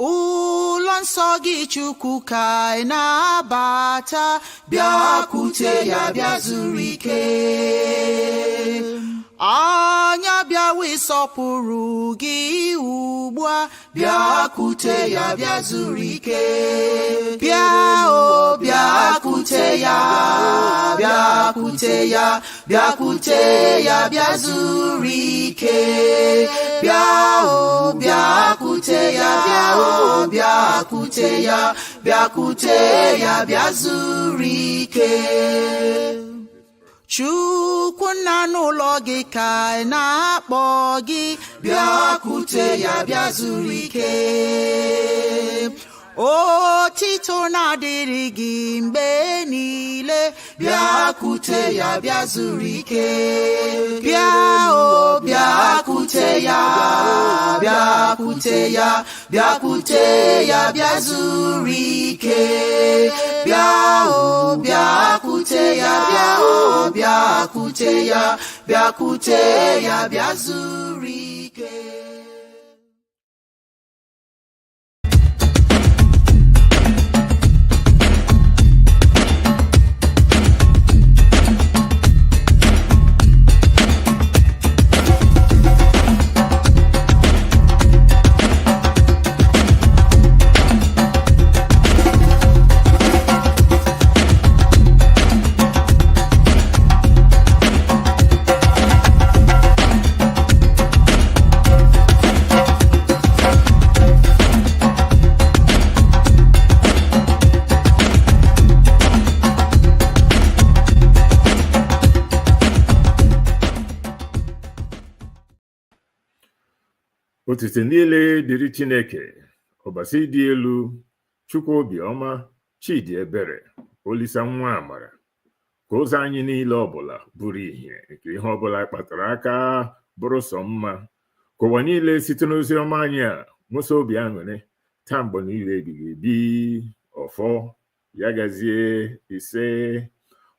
ụlọ nsọ gị Chukwu ka anyị na-abata, bịakwute ya bịa zuru ike. Anya bịawa ịsọpụrụ gị ugbu a, bịakwute ya bịa zuru ike. Bịa o bịakwute ya, bịakwute ya, bịakwute ya bịa zuru ike. Bịa o bịakwute ya, bịa o bịakwute ya, bịakwute ya bịa zuru ike. Chukwu nna n'ụlọ gị ka anyị na-akpọ gị, bịakwute ya bịa zuru ike. Otito na-adịrị gị mgbe niile, bịakwute ya bịa zuru ike. Bịa o bịakwute ya, bịakwute ya, bịakwute ya bịa zuru ike. Bịa o bịakwute ya, bịa o bịakwute ya, bịakwute ya bịa zuru ike. Otite niile dịrị Chineke, ọbasi dị elu, Chukwu obiọma, Chidi ebere, Olisa nwa amara, ka ụzọ anyị niile ọbụla bụrụ ihe nke ihe ọbụla kpatara aka bụrụ sọ mma, ka ụwa niile site n'ozi ọma anyị a nwụsa obi aṅụrị taa mgbe niile ebighị ebi ọfọ ya gazie ise.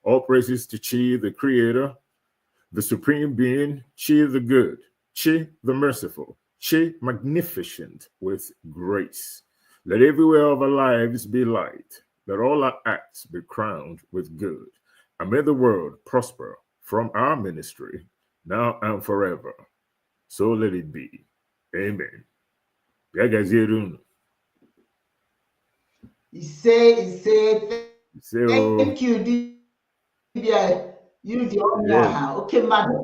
All praises to Chi, the Creator, the Supreme Being, Chi the Good, Chi the Merciful, Chi magnificent with grace. Let everywhere of our lives be light. Let all our acts be crowned with good. And may the world prosper from our ministry now and forever. So let it be. Amen. Thank you, Dibia. You the owner. Okay, madam.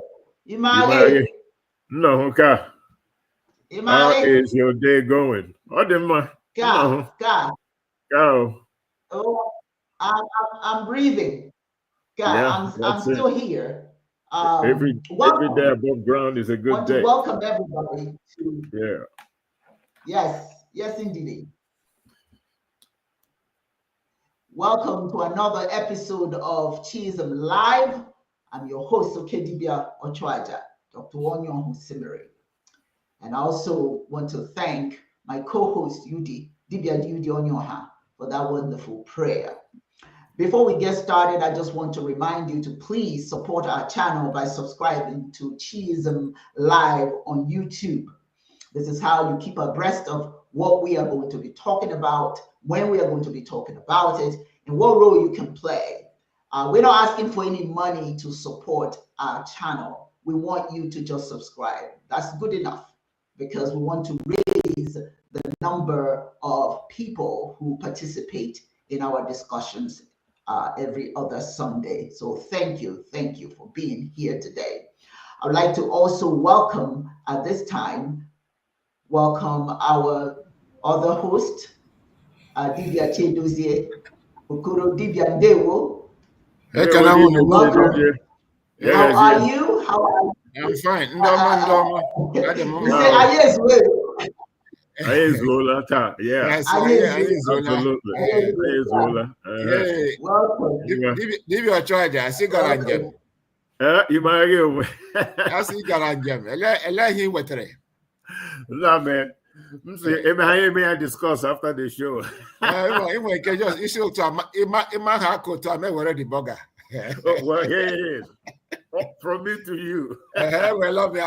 No, okay. How is your day going? Go. Oh, I'm breathing. Yeah, I'm still here. Every day above ground is a good day. Welcome everybody to. Yeah. Yes, indeed. Welcome to another episode of Chism Live. I'm your host, Okedibia Ochwaja, Dr. Wonyon Husimiri. And I also want to thank my co-host, Dibia Yudi Onyoha, for that wonderful prayer. Before we get started, I just want to remind you to please support our channel by subscribing to Chism Live on YouTube. This is how you keep abreast of what we are going to be talking about, when we are going to be talking about it, and what role you can play. We're not asking for any money to support our channel. We want you to just subscribe. That's good enough, because we want to raise the number of people who participate in our discussions every other Sunday. So thank you for being here today. I would like to also welcome at this time, our other host, Dibia Chedozie, Okoro Dibia Ndewo. Welcome. How are you? I'm fine. You say Ayezola, yeah. Absolutely. Welcome. Dibia Ochwaja, I see Garanjam. You might I see Garanjam. Ela he wetere. No, man. May I discuss after the show? Well, here it is. From me to you. We love you.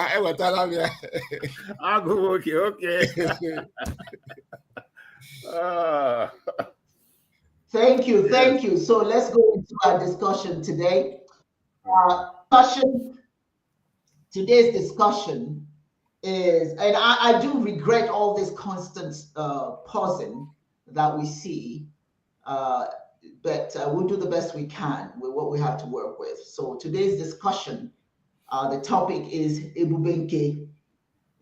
I'll go okay. Ah. Thank you. Yes. Thank you. So let's go into our discussion today. Today's discussion is, and I do regret all this constant pausing that we see, but we'll do the best we can with what we have to work with. So today's discussion, the topic is Ebube nke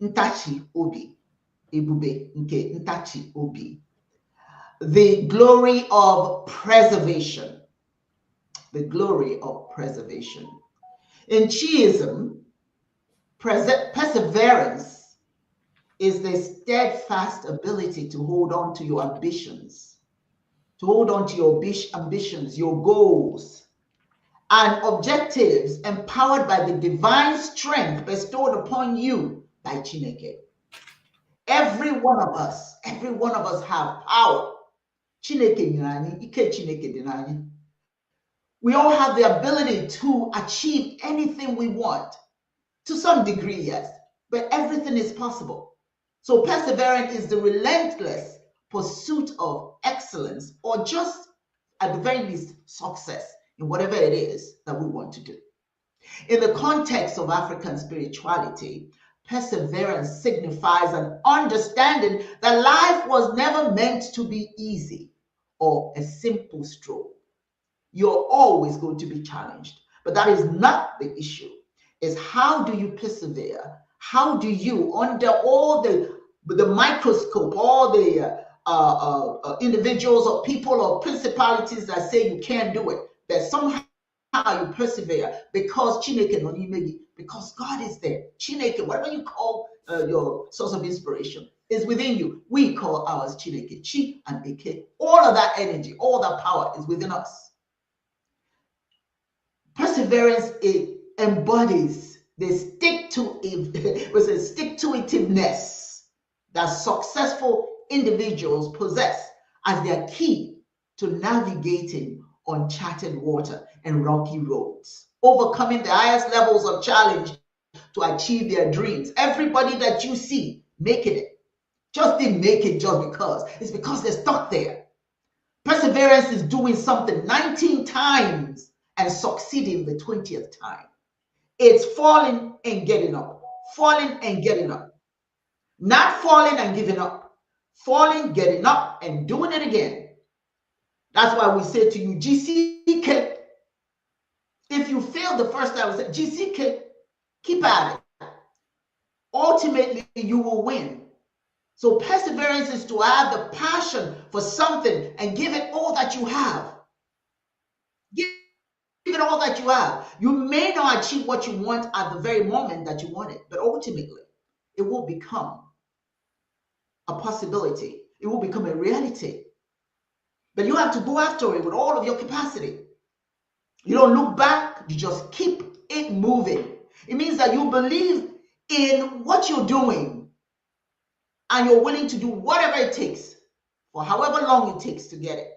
Ntachi Obi. Ebube nke Ntachi Obi. The glory of preservation. The glory of preservation. In Chiism, perseverance is the steadfast ability to hold on to your ambitions, to hold on to your ambitions, your goals, and objectives empowered by the divine strength bestowed upon you by Chineke. Every one of us have power. Chineke nyere ike Chineke dị n'anyị. We all have the ability to achieve anything we want. To some degree, yes, but everything is possible. So perseverance is the relentless pursuit of excellence, or just at the very least success in whatever it is that we want to do. In the context of African spirituality, perseverance signifies an understanding that life was never meant to be easy or a simple stroll. You're always going to be challenged, but that is not the issue. Is how do you persevere? How do you, under all the microscope, all the individuals or people or principalities that say you can't do it, that somehow you persevere because Chineke no nimegi, because God is there. Chineke, whatever you call your source of inspiration, is within you. We call ours Chineke, Chi and Eke. All of that energy, all that power is within us. Perseverance, it embodies the stick-to-itiveness that successful individuals possess as their key to navigating uncharted water and rocky roads, overcoming the highest levels of challenge to achieve their dreams. Everybody that you see making it just didn't make it just because. It's because they're stuck there. Perseverance is doing something 19 times and succeeding the 20th time. It's falling and getting up, falling and getting up. Not falling and giving up, falling, getting up, and doing it again. That's why we say to you, GCK. If you fail the first time, we say, GCK, keep at it. Ultimately, you will win. So perseverance is to have the passion for something and give it all that you have. Give it all that you have. You may not achieve what you want at the very moment that you want it, but ultimately, it will become a possibility. It will become a reality. But you have to go after it with all of your capacity. You don't look back, you just keep it moving. It means that you believe in what you're doing and you're willing to do whatever it takes for however long it takes to get it.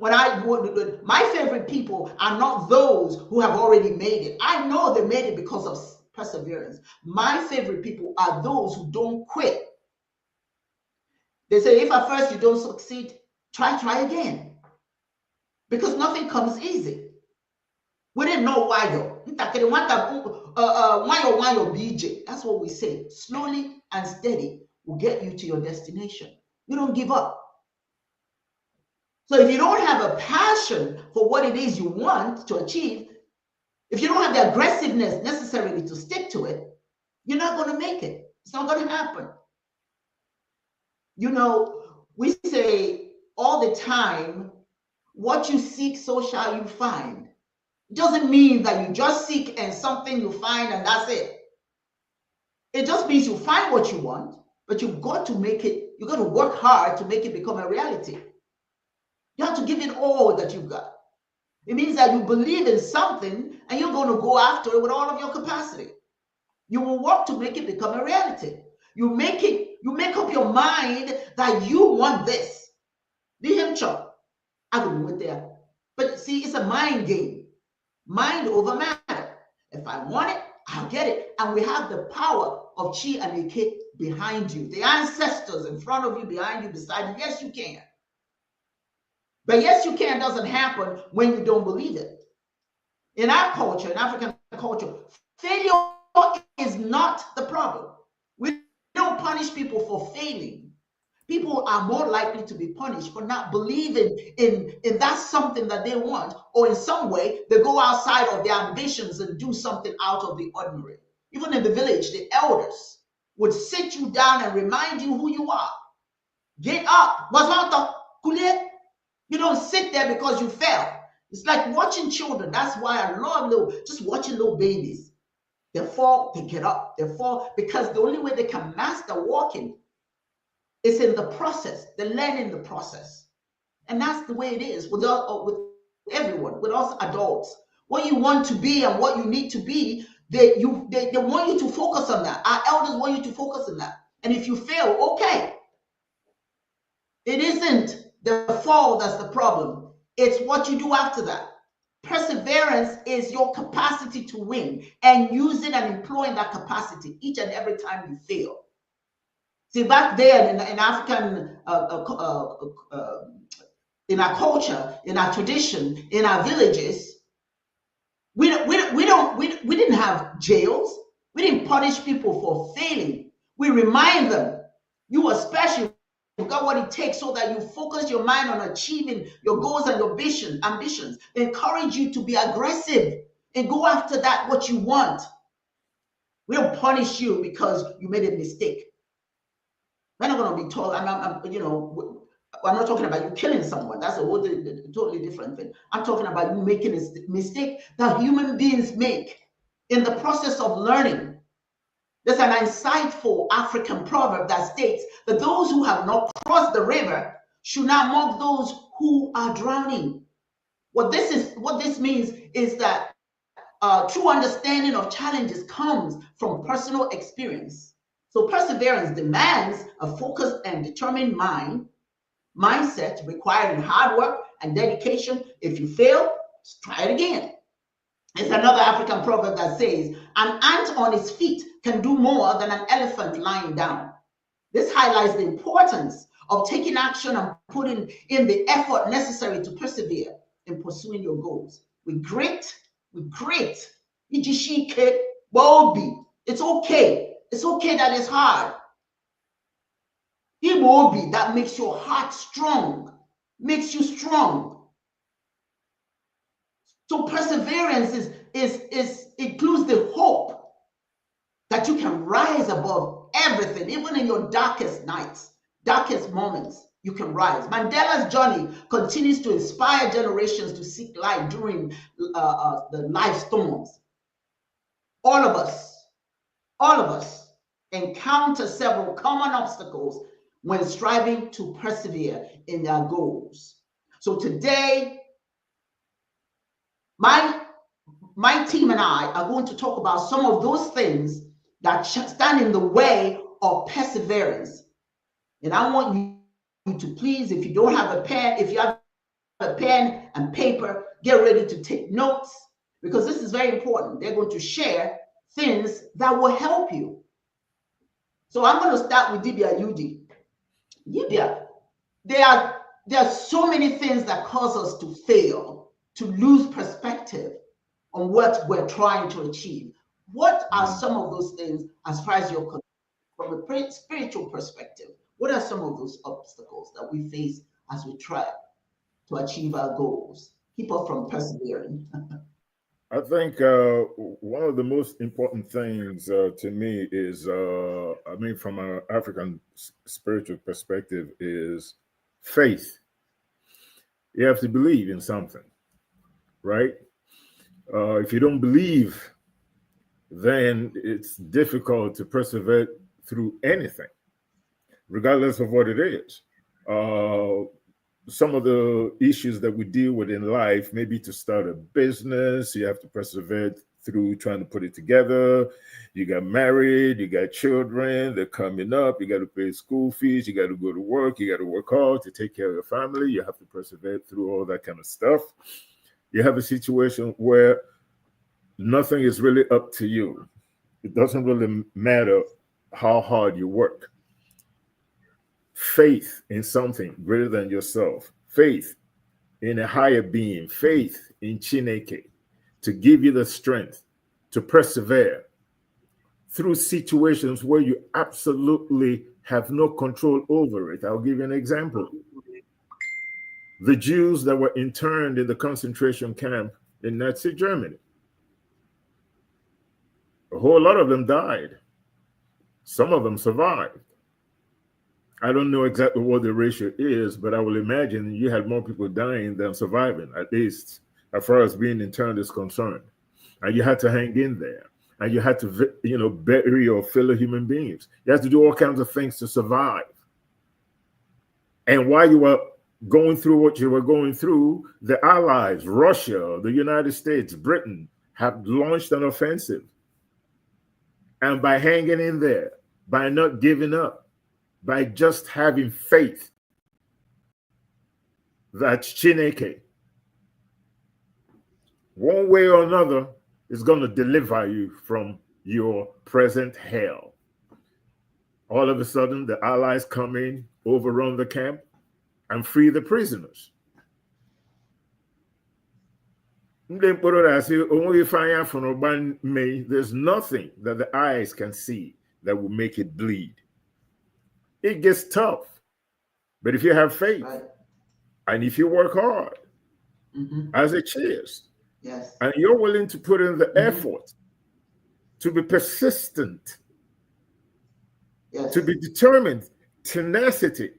My favorite people are not those who have already made it. I know they made it because of perseverance. My favorite people are those who don't quit. They say, if at first you don't succeed, try again. Because nothing comes easy. We didn't know why though. That's what we say. Slowly and steady will get you to your destination. You don't give up. So if you don't have a passion for what it is you want to achieve, if you don't have the aggressiveness necessarily to stick to it, you're not going to make it. It's not going to happen. You know, we say all the time, what you seek, so shall you find. It doesn't mean that you just seek and something you find and that's it. It just means you find what you want, but you've got to make it, you've got to work hard to make it become a reality. You have to give it all that you've got. It means that you believe in something and you're going to go after it with all of your capacity. You will work to make it become a reality. You make up your mind that you want this. I will do it there. But see, it's a mind game. Mind over matter. If I want it, I'll get it. And we have the power of chi and eke behind you, the ancestors in front of you, behind you, beside you. Yes, you can. But yes, you can doesn't happen when you don't believe it. In our culture, in African culture, failure is not the problem. We don't punish people for failing. People are more likely to be punished for not believing in that's something that they want, or in some way they go outside of their ambitions and do something out of the ordinary. Even in the village, the elders would sit you down and remind you who you are. Get up. You don't sit there because you fell. It's like watching children. That's why I love just watching little babies. They fall, they get up, they fall, because the only way they can master walking is in the process. They learn in the process. And that's the way it is with everyone, with us adults. What you want to be and what you need to be, they want you to focus on that. Our elders want you to focus on that. And if you fail, okay. It isn't the fall that's the problem. It's what you do after that. Perseverance is your capacity to win and using and employing that capacity each and every time you fail. See, back there in African, in our culture, in our tradition, in our villages, we didn't have jails. We didn't punish people for failing. We remind them, you are special. You got what it takes, so that you focus your mind on achieving your goals and your ambitions. They encourage you to be aggressive and go after that what you want. We don't punish you because you made a mistake. We're not going to be told. I'm not talking about you killing someone. That's a totally different thing. I'm talking about you making a mistake that human beings make in the process of learning. There's an insightful African proverb that states that those who have not crossed the river should not mock those who are drowning. What this means is that true understanding of challenges comes from personal experience. So perseverance demands a focused and determined mindset requiring hard work and dedication. If you fail, try it again. It's another African proverb that says, an ant on its feet can do more than an elephant lying down. This highlights the importance of taking action and putting in the effort necessary to persevere in pursuing your goals. With grit, it's okay. It's okay that it's hard. That makes your heart strong, makes you strong. So perseverance includes the hope that you can rise above everything, even in your darkest nights, darkest moments, you can rise. Mandela's journey continues to inspire generations to seek light during the life storms. All of us encounter several common obstacles when striving to persevere in their goals. So today, my team and I are going to talk about some of those things that stand in the way of perseverance. And I want you to please, if you have a pen and paper, get ready to take notes, because this is very important. They're going to share things that will help you. So I'm going to start with Dibia Yudi. Dibia, there are so many things that cause us to fail, to lose perspective on what we're trying to achieve. What are some of those things, as far as you're concerned, from a spiritual perspective? What are some of those obstacles that we face as we try to achieve our goals? Keep us from persevering. I think one of the most important things to me is, from an African spiritual perspective, is faith. You have to believe in something, right? If you don't believe, then it's difficult to persevere through anything, regardless of what it is. Some of the issues that we deal with in life, maybe to start a business, you have to persevere through trying to put it together. You got married, you got children, they're coming up, you got to pay school fees, you got to go to work, you got to work hard to take care of your family. You have to persevere through all that kind of stuff. You have a situation where nothing is really up to you. It doesn't really matter how hard you work. Faith in something greater than yourself. Faith in a higher being. Faith in Chineke to give you the strength to persevere through situations where you absolutely have no control over it. I'll give you an example. The Jews that were interned in the concentration camp in Nazi Germany, a whole lot of them died. Some of them survived. I don't know exactly what the ratio is, but I will imagine you had more people dying than surviving, at least as far as being interned is concerned. And you had to hang in there. And you had to, bury your fellow human beings. You had to do all kinds of things to survive. And while you were going through what you were going through, the Allies, Russia, the United States, Britain, have launched an offensive. And by hanging in there, by not giving up, by just having faith that Chineke, one way or another, is going to deliver you from your present hell. All of a sudden, the Allies come in, overrun the camp, and free the prisoners. There's nothing that the eyes can see that will make it bleed. It gets tough. But if you have faith, right, and if you work hard, as it is, yes, and you're willing to put in the effort to be persistent, yes, to be determined, tenacity,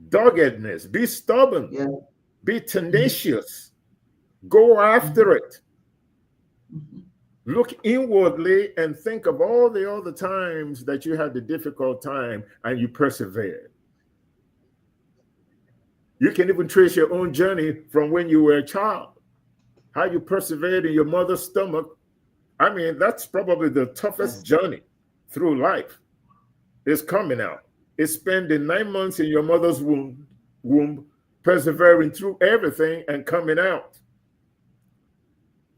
doggedness, be stubborn, yes, be tenacious, go after it. Look inwardly and think of all the other times that you had the difficult time and you persevered. You can even trace your own journey from when you were a child, how you persevered in your mother's stomach. I mean, that's probably the toughest journey through life. It's coming out. It's spending 9 months in your mother's womb, persevering through everything and coming out.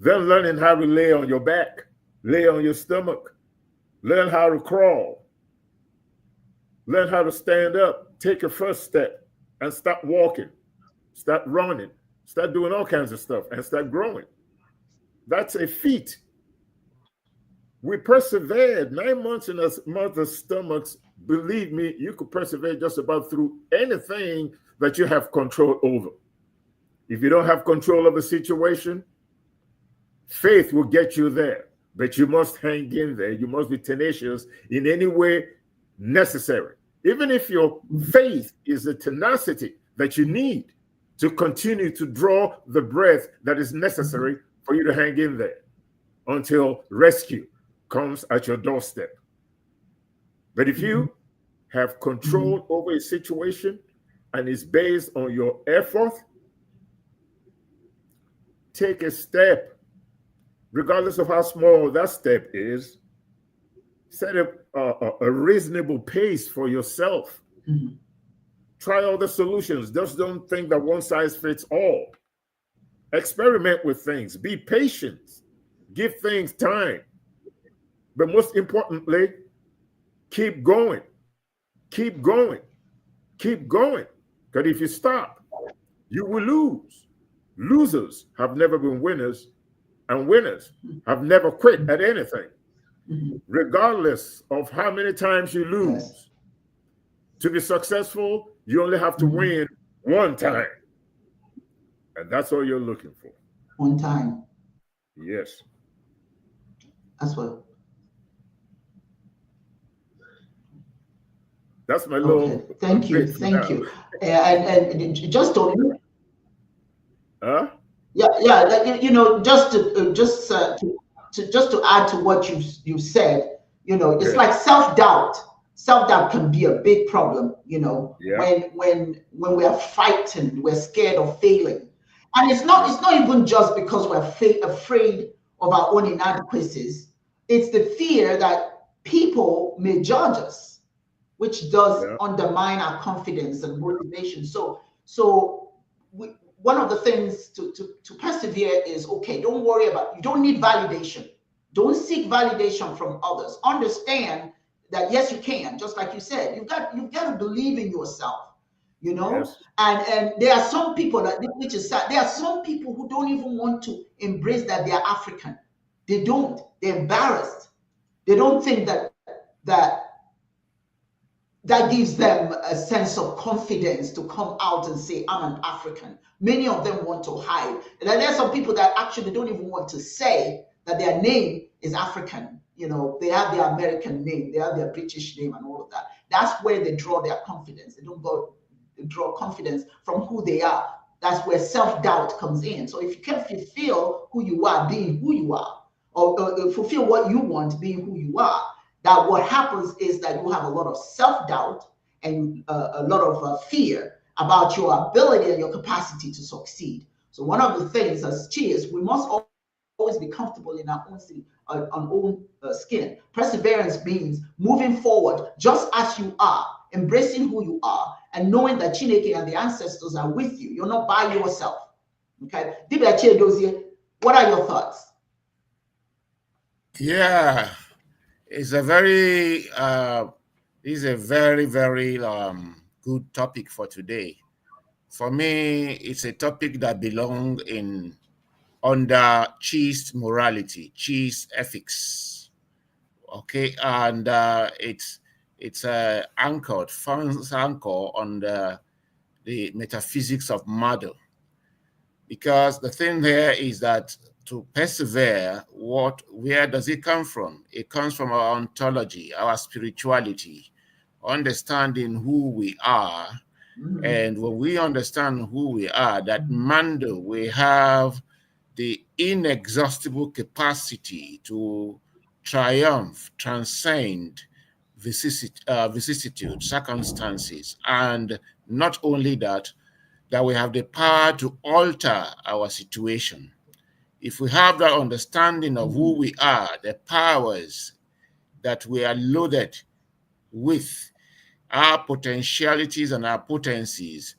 Then learning how to lay on your back, lay on your stomach, learn how to crawl, learn how to stand up, take your first step and start walking, start running, start doing all kinds of stuff and start growing. That's a feat. We persevered 9 months in a mother's stomachs. Believe me, you could persevere just about through anything that you have control over. If you don't have control of a situation, faith will get you there, but you must hang in there. You must be tenacious in any way necessary. Even if your faith is the tenacity that you need to continue to draw the breath that is necessary for you to hang in there until rescue comes at your doorstep. But if you have control over a situation and it's based on your effort, take a step. Regardless of how small that step is, set up a reasonable pace for yourself. Try all the solutions. Just don't think that one size fits all. Experiment with things. Be patient. Give things time. But most importantly, keep going. Keep going. Keep going. Because if you stop, you will lose. Losers have never been winners. And winners have never quit at anything, regardless of how many times you lose. yes. To be successful, you only have to win one time. And that's all you're looking for. One time. Yes. That's what. That's my little. Thank you. Thank you. And just to. Huh? Yeah. Just to add to what you said, it's like self-doubt. Self-doubt can be a big problem, when we are fighting, we're scared of failing. And it's not even just because we're afraid of our own inadequacies. It's the fear that people may judge us, which does undermine our confidence and motivation. So one of the things to persevere is, okay, don't worry about, you don't need validation. Don't seek validation from others. Understand that yes, you can. Just like you said, you've got to believe in yourself. You know, Yes. and there are some people that, which is sad. There are some people who don't even want to embrace that they are African. They don't. They're embarrassed. They don't think that gives them a sense of confidence to come out and say, I'm an African. Many of them want to hide. And then there are some people that actually don't even want to say that their name is African. You know, they have their American name, they have their British name and all of that. That's where they draw their confidence. They don't draw confidence from who they are. That's where self-doubt comes in. So if you can fulfill who you are, being who you are, or fulfill what you want, being who you are, that what happens is that you have a lot of self-doubt and a lot of fear about your ability and your capacity to succeed. So one of the things as cheers, we must always be comfortable in our own skin. Perseverance means moving forward just as you are, embracing who you are, and knowing that Chineke and the ancestors are with you. You're not by yourself. Okay? What are your thoughts? Yeah, it's a very very good topic for today. For me, it's a topic that belongs in under cheese morality, cheese ethics. Okay, and it's anchored, funds anchor on the metaphysics of murder. Because the thing there is that to persevere, where does it come from? It comes from our ontology, our spirituality, understanding who we are. Mm-hmm. And when we understand who we are, that Mando, we have the inexhaustible capacity to triumph, transcend vicissitude, circumstances, and not only that we have the power to alter our situation. If we have that understanding of who we are, the powers that we are loaded with, our potentialities and our potencies,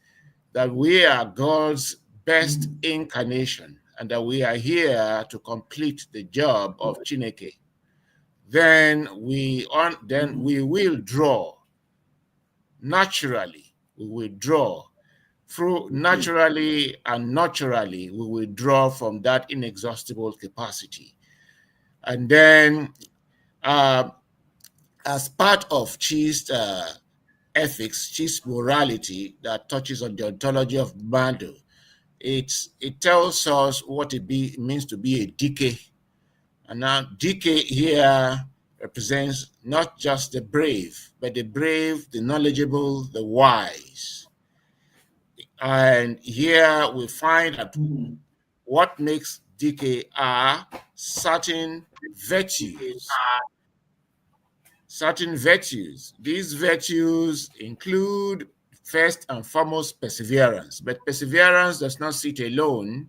that we are God's best incarnation, and that we are here to complete the job of Chineke, then we will draw naturally. We will draw through naturally and naturally. We will draw from that inexhaustible capacity, and then as part of Chi's ethics, Chi's morality that touches on the ontology of Mando, it tells us what it means to be a DK. And now DK here represents not just the brave, but the brave, the knowledgeable, the wise. And here we find that what makes DK are certain virtues. Certain virtues. These virtues include, first and foremost, perseverance. But perseverance does not sit alone.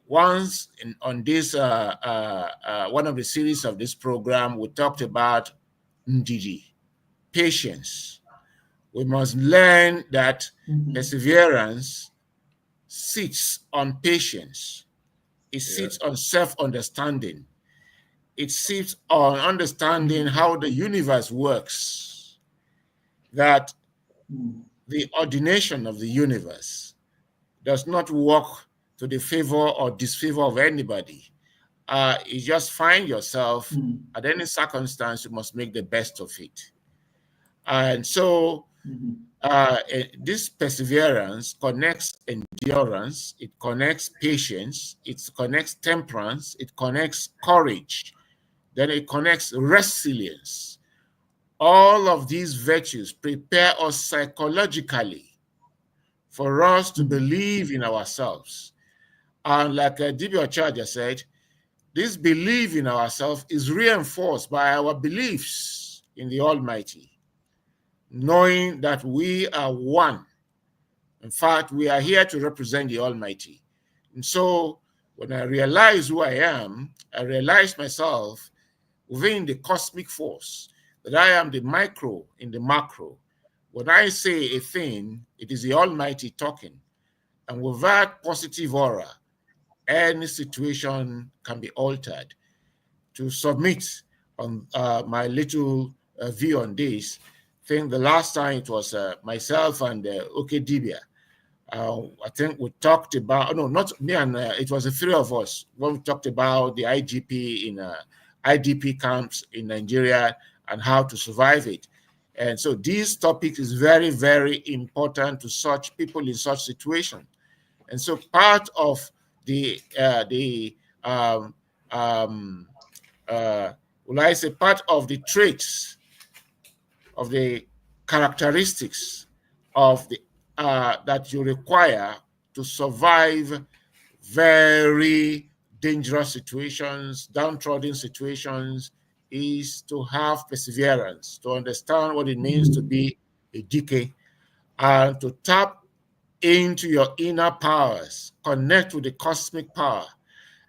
Once on this one of the series of this program, we talked about ndidi, patience. We must learn that perseverance sits on patience. It sits on self-understanding. It sits on understanding how the universe works, that the ordination of the universe does not work to the favor or disfavor of anybody. You just find yourself at any circumstance, you must make the best of it. And so this perseverance connects endurance, it connects patience, it connects temperance, it connects courage, then it connects resilience. All of these virtues prepare us psychologically for us to believe in ourselves. And like Dibia Ochaja said, this belief in ourselves is reinforced by our beliefs in the Almighty, knowing that we are one. In fact, we are here to represent the Almighty. And so when I realize who I am, I realize myself within the cosmic force, that I am the micro in the macro. When I say a thing, it is the Almighty talking. And with that positive aura, any situation can be altered. To submit on my little view on this. I think the last time it was myself and Okedibia. I think we talked about, no, not me and it was the three of us when we talked about the IGP in IDP camps in Nigeria and how to survive it. And so this topic is very, very important to such people in such situation. And so part of will I say part of the traits of the characteristics of the that you require to survive very dangerous situations, downtrodden situations, is to have perseverance, to understand what it means to be a DK, and to tap into your inner powers, connect with the cosmic power,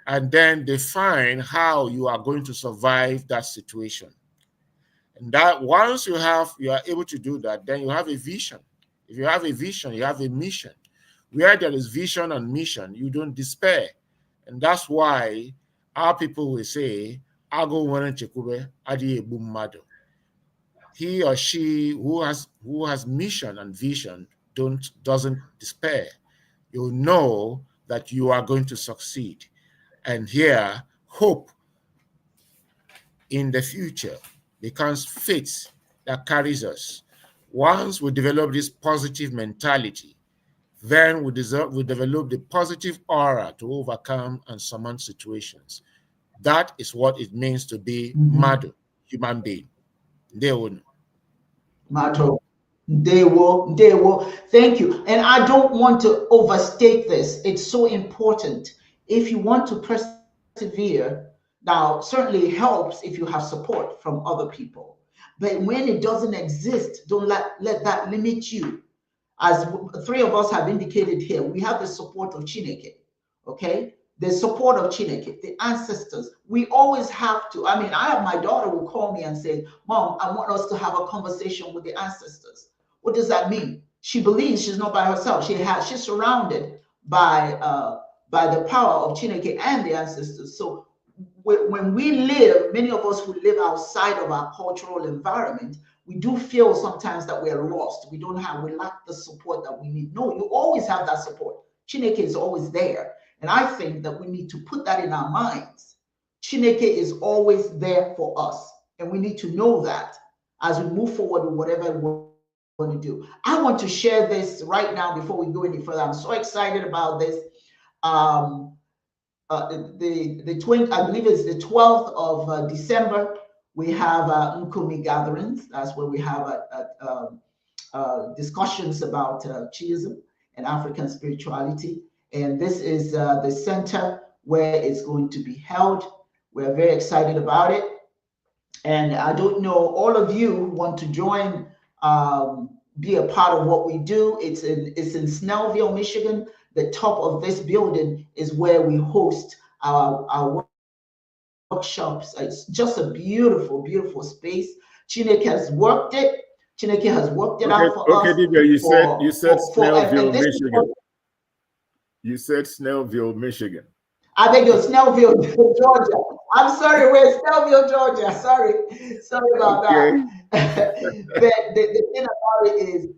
and then define how you are going to survive that situation. And that once you are able to do that, then you have a vision. If you have a vision, you have a mission. Where there is vision and mission, you don't despair. And that's why our people will say, Ago Warren Chekube, Adi Ebu Mado. He or she who has mission and vision doesn't despair. You know that you are going to succeed. And here, hope in the future becomes faith that carries us. Once we develop this positive mentality, then we develop the positive aura to overcome and surmount situations. That is what it means to be mad human being. They will. Mato. They will. Thank you. And I don't want to overstate this. It's so important. If you want to persevere, now certainly it helps if you have support from other people. But when it doesn't exist, don't let that limit you. As three of us have indicated here, we have the support of Chineke, okay? The support of Chineke, the ancestors. We always have to. I mean, my daughter will call me and say, Mom, I want us to have a conversation with the ancestors. What does that mean? She believes she's not by herself. She's surrounded by the power of Chineke and the ancestors. So when we live, many of us who live outside of our cultural environment, we do feel sometimes that we're lost. We lack the support that we need. No, you always have that support. Chineke is always there. And I think that we need to put that in our minds. Chineke is always there for us. And we need to know that as we move forward with whatever we want to do. I want to share this right now before we go any further. I'm so excited about this. I believe it's the 12th of December. We have Nkumi gatherings. That's where we have discussions about Chiism and African spirituality. And this is the center where it's going to be held. We're very excited about it. And I don't know, all of you who want to join, be a part of what we do. It's in Snellville, Michigan. The top of this building is where we host our workshops. It's just a beautiful, beautiful space. Chineke has worked it. Chineke has worked it out for us. Okay, Divya, you said Snellville, Michigan. You said Snellville, Michigan. I beg your Snellville, Georgia. I'm sorry, we're Snellville, Georgia. Sorry about that. the thing about it is,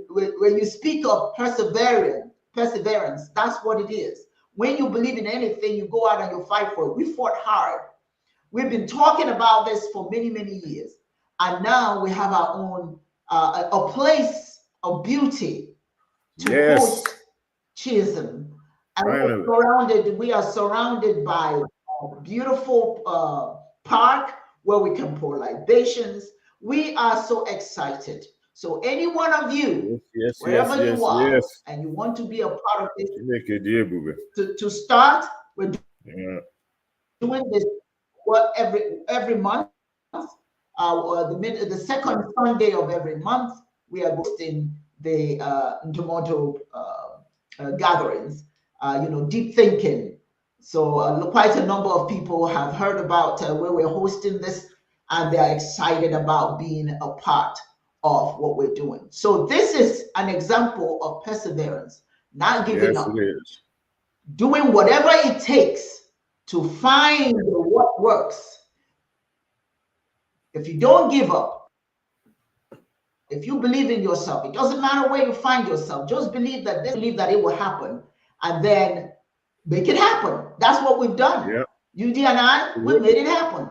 when you speak of perseverance, that's what it is. When you believe in anything, you go out and you fight for it. We fought hard. We've been talking about this for many, many years. And now we have our own, a place of beauty to host Chiism. And we are surrounded by a beautiful park where we can pour libations. We are so excited. So any one of you, wherever you are, and you want to be a part of this, to start, we're doing this every month. The second Sunday of every month, we are hosting the Ntomoto gatherings. Deep thinking. So quite a number of people have heard about where we're hosting this, and they're excited about being a part of what we're doing. So this is an example of perseverance, not giving up, doing whatever it takes to find what works. If you don't give up, if you believe in yourself, it doesn't matter where you find yourself, just believe that it will happen, and then make it happen. That's what we've done. Yeah. UD and I, we made it happen.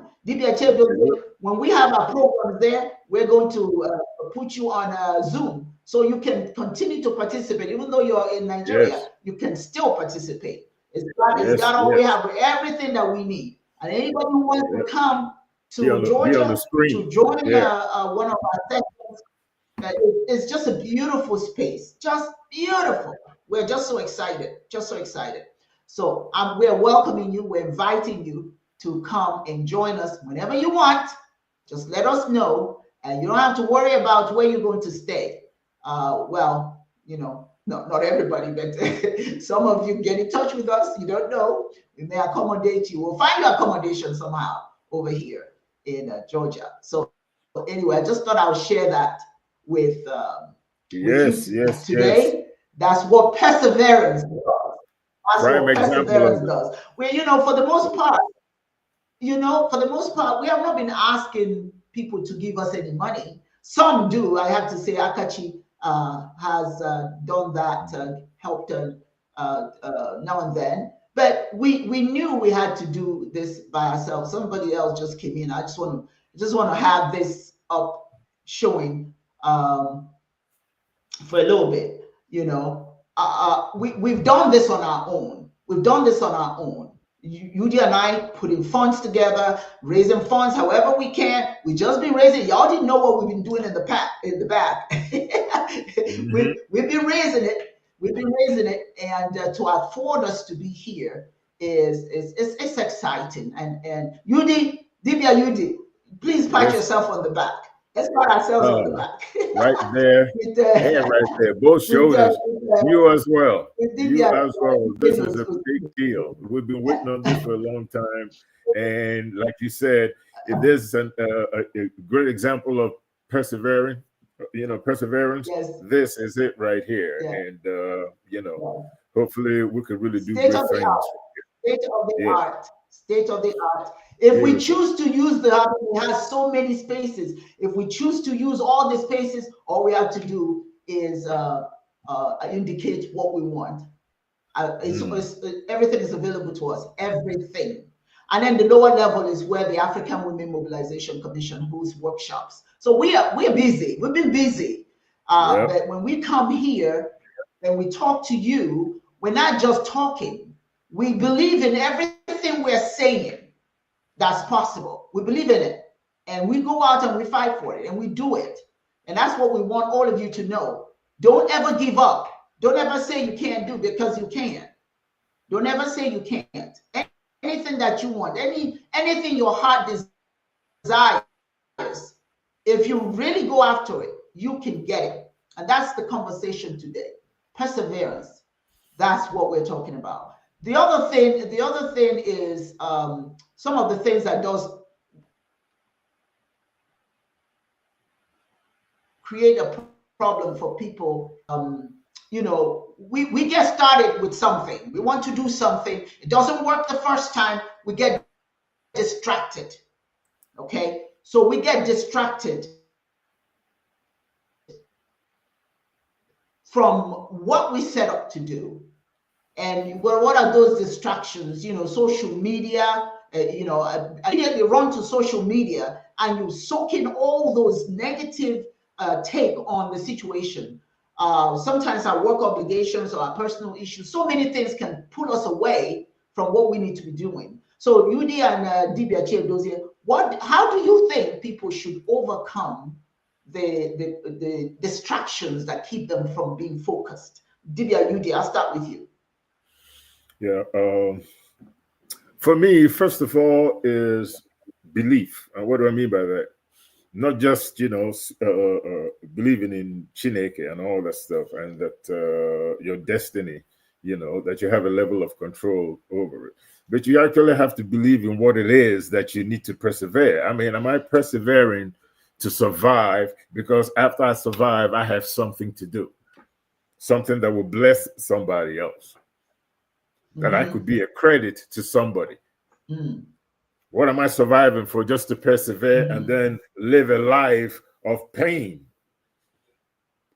When we have our programs there, we're going to put you on Zoom so you can continue to participate. Even though you're in Nigeria, Yes. you can still participate. It's got all we have, everything that we need. And anybody who wants to come to Georgia to join one of our sessions, it's just a beautiful space, just beautiful. We're just so excited, So we're welcoming you, we're inviting you to come and join us whenever you want. Just let us know, and you don't have to worry about where you're going to stay. Well, you know, not everybody, but some of you get in touch with us. You don't know. We may accommodate you. We'll find your accommodation somehow over here in Georgia. So anyway, I just thought I would share that with you today. That's what perseverance does. That's what perseverance does. Well, you know, for the most part, we have not been asking people to give us any money. Some do. I have to say, Akachi has done that, helped now and then. But we knew we had to do this by ourselves. Somebody else just came in. I just want to have this up showing for a little bit. You know, we've done this on our own. UD and I putting funds together, raising funds however we can. We just been raising. Y'all didn't know what we've been doing in the back. Mm-hmm. We've been raising it, and to afford us to be here it's exciting. And UD, Dibia UD, please pat yourself on the back. Let's pat ourselves on the back. Right there, and right there, both shoulders. You as well. This is a big deal. We've been waiting on this for a long time, and like you said, if there's a great example of perseverance, this is it right here. And hopefully we could really do great things. State of the art. If we choose to use it has so many spaces. If we choose to use all the spaces, all we have to do is indicate what we want. Everything is available to us. Everything. And then the lower level is where the African Women Mobilization Commission holds workshops. So we're busy. We've been busy. But when we come here and we talk to you, we're not just talking. We believe in everything we're saying that's possible. We believe in it. And we go out and we fight for it and we do it. And that's what we want all of you to know. Don't ever give up. Don't ever say you can't do because you can. Don't ever say you can't. Anything that you want, anything your heart desires, if you really go after it, you can get it. And that's the conversation today. Perseverance. That's what we're talking about. The other thing is some of the things that does create a problem for people. We get started with something. We want to do something. It doesn't work the first time. We get distracted. Okay? So we get distracted from what we set up to do. And what are those distractions? Social media, immediately run to social media and you soak in all those negative take on the situation. Sometimes our work obligations or our personal issues, so many things can pull us away from what we need to be doing. So UD and Dibia Chiedozie, how do you think people should overcome the distractions that keep them from being focused? Dibia, UD, I'll start with you. Yeah. For me, first of all, is belief. And what do I mean by that? Not just, believing in Chineke and all that stuff, and that your destiny, that you have a level of control over it. But you actually have to believe in what it is that you need to persevere. I mean, am I persevering to survive? Because after I survive, I have something to do, something that will bless somebody else. That I could be a credit to somebody. What am I surviving for? Just to persevere and then live a life of pain?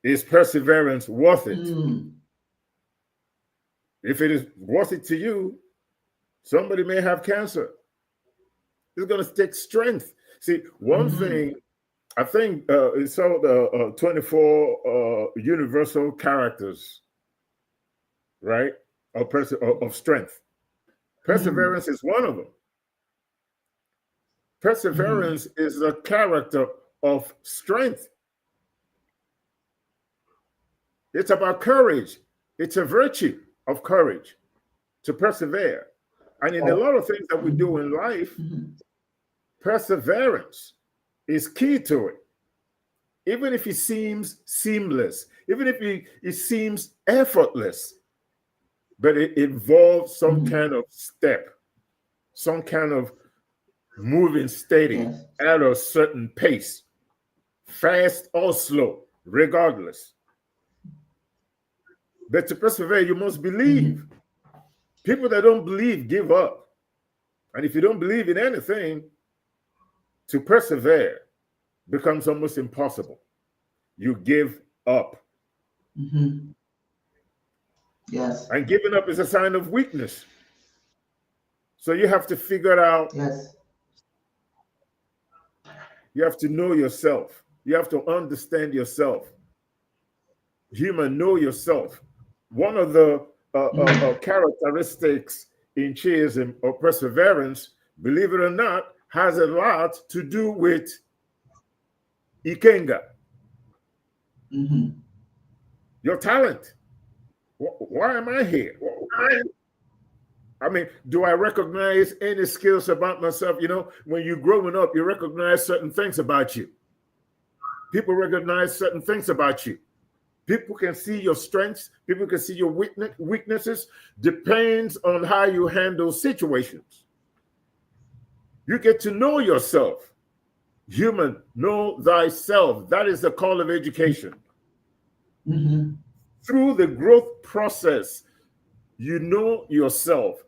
Is perseverance worth it? If it is worth it to you, somebody may have cancer. It's going to take strength. See, one thing, I think it's called 24 universal characters, right? Of strength. Perseverance is one of them. Perseverance is a character of strength. It's about courage. It's a virtue of courage to persevere. And in a lot of things that we do in life, perseverance is key to it. Even if it seems seamless, even if it seems effortless, but it involves some kind of step, some kind of moving steady at a certain pace, fast or slow, regardless. But to persevere, you must believe. People that don't believe give up. And if you don't believe in anything, to persevere becomes almost impossible. You give up. Yes. And giving up is a sign of weakness. So you have to figure out. Yes. You have to know yourself. You have to understand yourself. Human, know yourself. One of the characteristics in chiism or perseverance, believe it or not, has a lot to do with ikenga. Your talent. Why am I here? I mean, do I recognize any skills about myself? You know, when you're growing up, you recognize certain things about you. People recognize certain things about you. People can see your strengths. People can see your weaknesses. Depends on how you handle situations. You get to know yourself. Human, know thyself. That is the call of education. Through the growth process, you know yourself.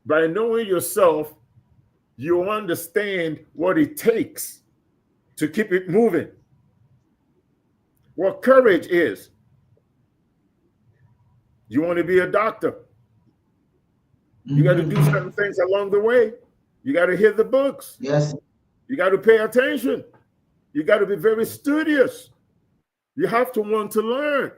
By knowing yourself, you understand what it takes to keep it moving. What courage is. You want to be a doctor. You got to do certain things along the way. You got to hit the books. Yes. You got to pay attention. You got to be very studious. You have to want to learn.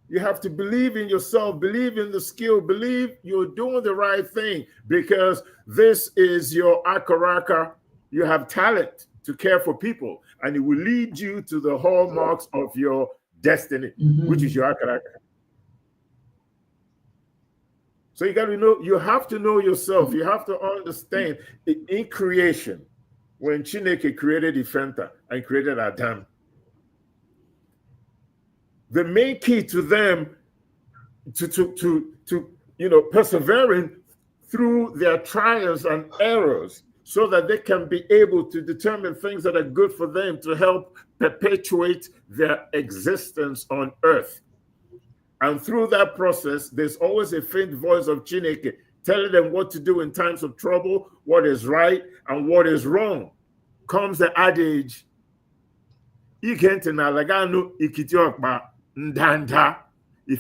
You have to believe in yourself, believe in the skill, believe you're doing the right thing, because this is your akaraka. You have talent to care for people, and it will lead you to the hallmarks of your destiny, which is your akaraka. So you got to know, you have to know yourself. You have to understand in creation, when Chineke created Ifenta and created Adam, the main key to them to persevering through their trials and errors, so that they can be able to determine things that are good for them to help perpetuate their existence on earth. And through that process, there's always a faint voice of Chineke telling them what to do in times of trouble, what is right and what is wrong. Comes the adage, if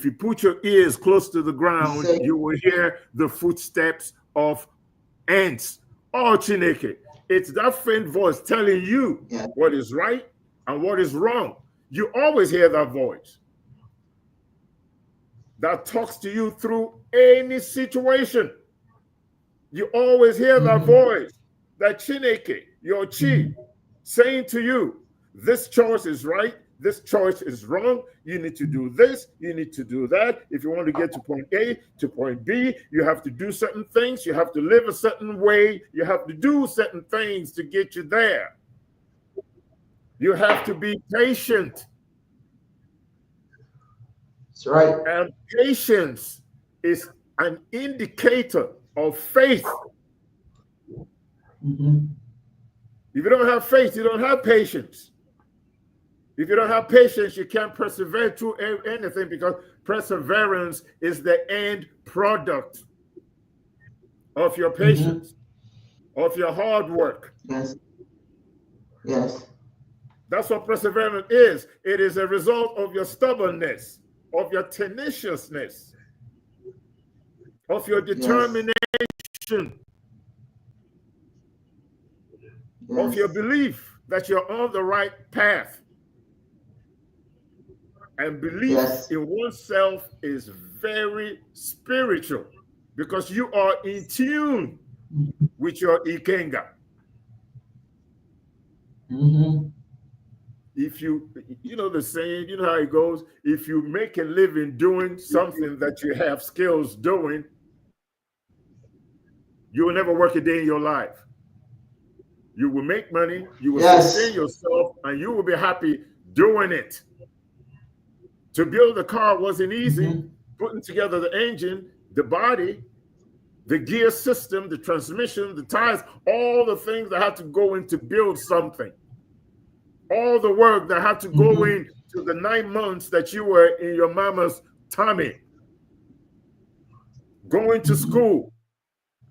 you put your ears close to the ground, you will hear the footsteps of ants. Oh, Chineke, it's that faint voice telling you what is right and what is wrong. You always hear that voice that talks to you through any situation. You always hear that voice, that Chineke, your chi, saying to you, this choice is right, this choice is wrong, you need to do this, you need to do that. If you want to get to point A to point B, you have to do certain things, you have to live a certain way, you have to do certain things to get you there. You have to be patient. That's right. And patience is an indicator of faith. If you don't have faith, you don't have patience. If you don't have patience, you can't persevere through anything, because perseverance is the end product of your patience. of your hard work. Yes. Yes. That's what perseverance is. It is a result of your stubbornness, of your tenaciousness, of your determination, of your belief that you're on the right path. And belief in oneself is very spiritual because you are in tune with your ikenga. If you know the saying, you know how it goes, if you make a living doing something that you have skills doing, you will never work a day in your life. You will make money, you will sustain yourself, and you will be happy doing it. To build a car wasn't easy. Putting together the engine, the body, the gear system, the transmission, the tires, all the things that had to go in to build something. All the work that had to go into the 9 months that you were in your mama's tummy. Going to school,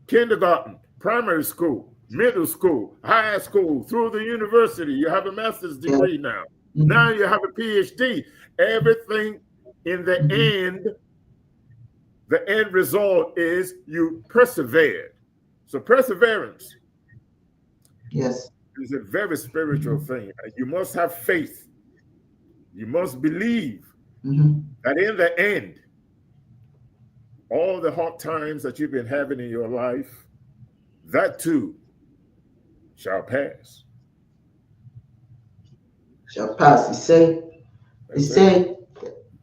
kindergarten, primary school, middle school, high school, through the university. You have a master's degree now. Now you have a PhD. Everything in the end result is you persevered. So perseverance is a very spiritual thing. You must have faith. You must believe that in the end, all the hard times that you've been having in your life, that too shall pass. Shall pass. He say,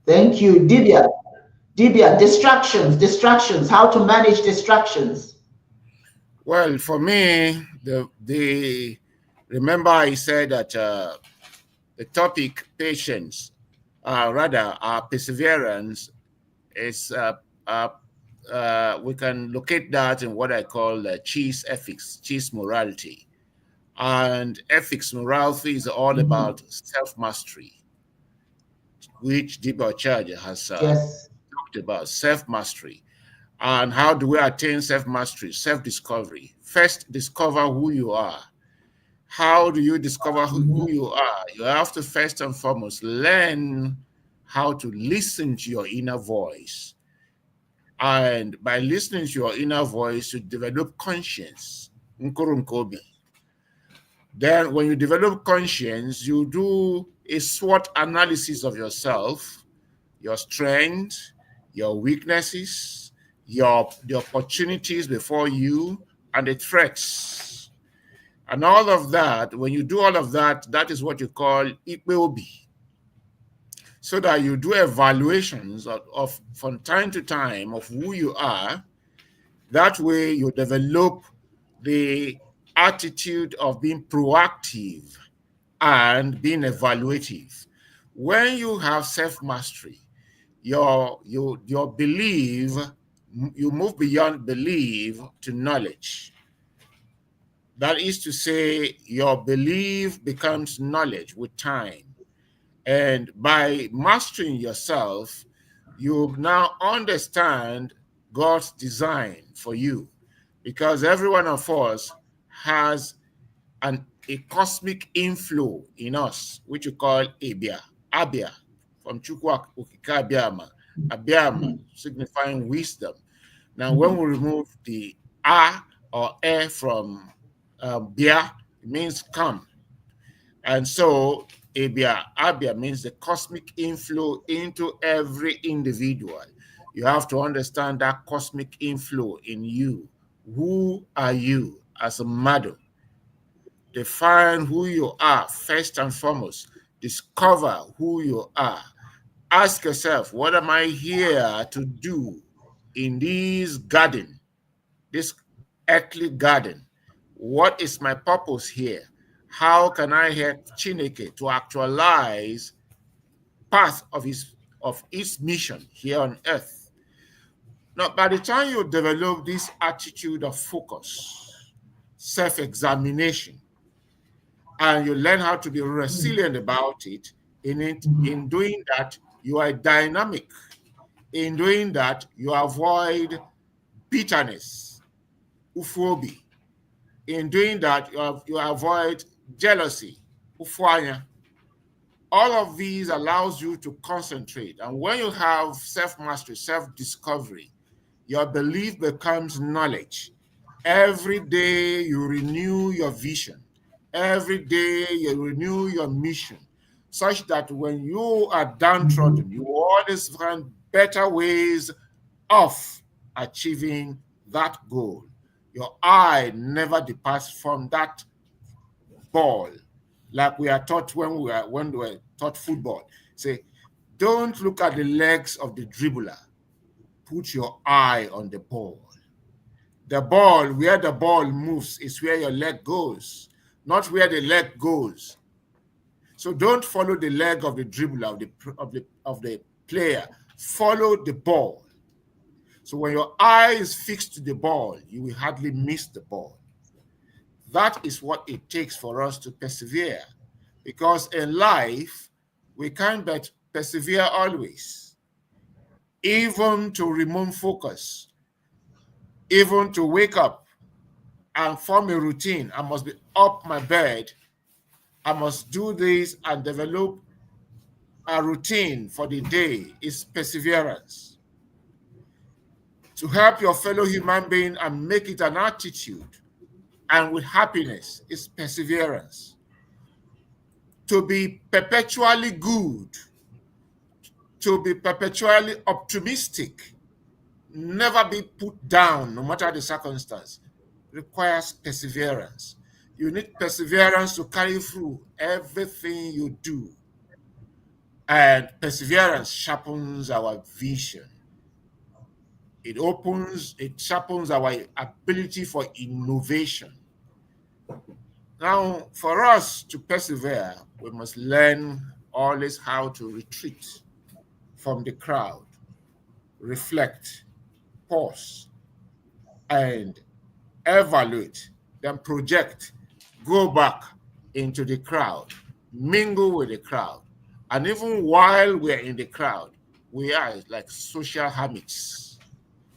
thank you, Dibia. Dibia, distractions, how to manage distractions. Well, for me, remember I said that the topic patience, rather our perseverance is, we can locate that in what I call cheese ethics, cheese morality. And ethics morality is all about self-mastery, which Dibia Charger has talked about, self-mastery. And how do we attain self-mastery, self-discovery? First, discover who you are. How do you discover who you are? You have to first and foremost learn how to listen to your inner voice. And by listening to your inner voice, you develop conscience. Then when you develop conscience, you do a SWOT analysis of yourself, your strengths, your weaknesses, the opportunities before you, and the threats. And all of that, when you do all of that, that is what you call Ebube. So that you do evaluations of from time to time of who you are. That way you develop the attitude of being proactive and being evaluative. When you have self-mastery, your belief, you move beyond belief to knowledge. That is to say, your belief becomes knowledge with time. And by mastering yourself, you now understand God's design for you. Because every one of us has a cosmic inflow in us, which you call Abia, from Chukwa Ukika Abiama, Abiama, signifying wisdom. Now, when we remove the A or E from Bia, it means come. And so Abia means the cosmic inflow into every individual. You have to understand that cosmic inflow in you. Who are you as a mother? Define who you are first and foremost. Discover who you are. Ask yourself, what am I here to do in this garden, this earthly garden? What is my purpose here? How can I help Chineke to actualize path of his mission here on earth? Now, by the time you develop this attitude of focus, self-examination, and you learn how to be resilient about it, in doing that, you are dynamic. In doing that, you avoid bitterness, ufobi. In doing that, you avoid jealousy, ufwanya. All of these allows you to concentrate. And when you have self-mastery, self-discovery, your belief becomes knowledge. Every day you renew your vision. Every day you renew your mission, such that when you are downtrodden, you always find better ways of achieving that goal. Your eye never departs from that ball, like we are taught when we were taught football. Say, don't look at the legs of the dribbler. Put your eye on the ball. The ball, where the ball moves, is where your leg goes, not where the leg goes. So don't follow the leg of the dribbler, of the player. Follow the ball. So when your eye is fixed to the ball, you will hardly miss the ball. That is what it takes for us to persevere. Because in life, we can't but persevere always. Even to remain focused, even to wake up and form a routine. I must be up my bed. I must do this and develop a routine for the day is perseverance. To help your fellow human being and make it an attitude and with happiness is perseverance. To be perpetually good, to be perpetually optimistic, never be put down no matter the circumstance, requires perseverance. You need perseverance to carry through everything you do. And perseverance sharpens our vision. It sharpens our ability for innovation. Now, for us to persevere, we must learn always how to retreat from the crowd, reflect, pause, and evaluate, then project, go back into the crowd, mingle with the crowd. And even while we're in the crowd, we are like social hermits.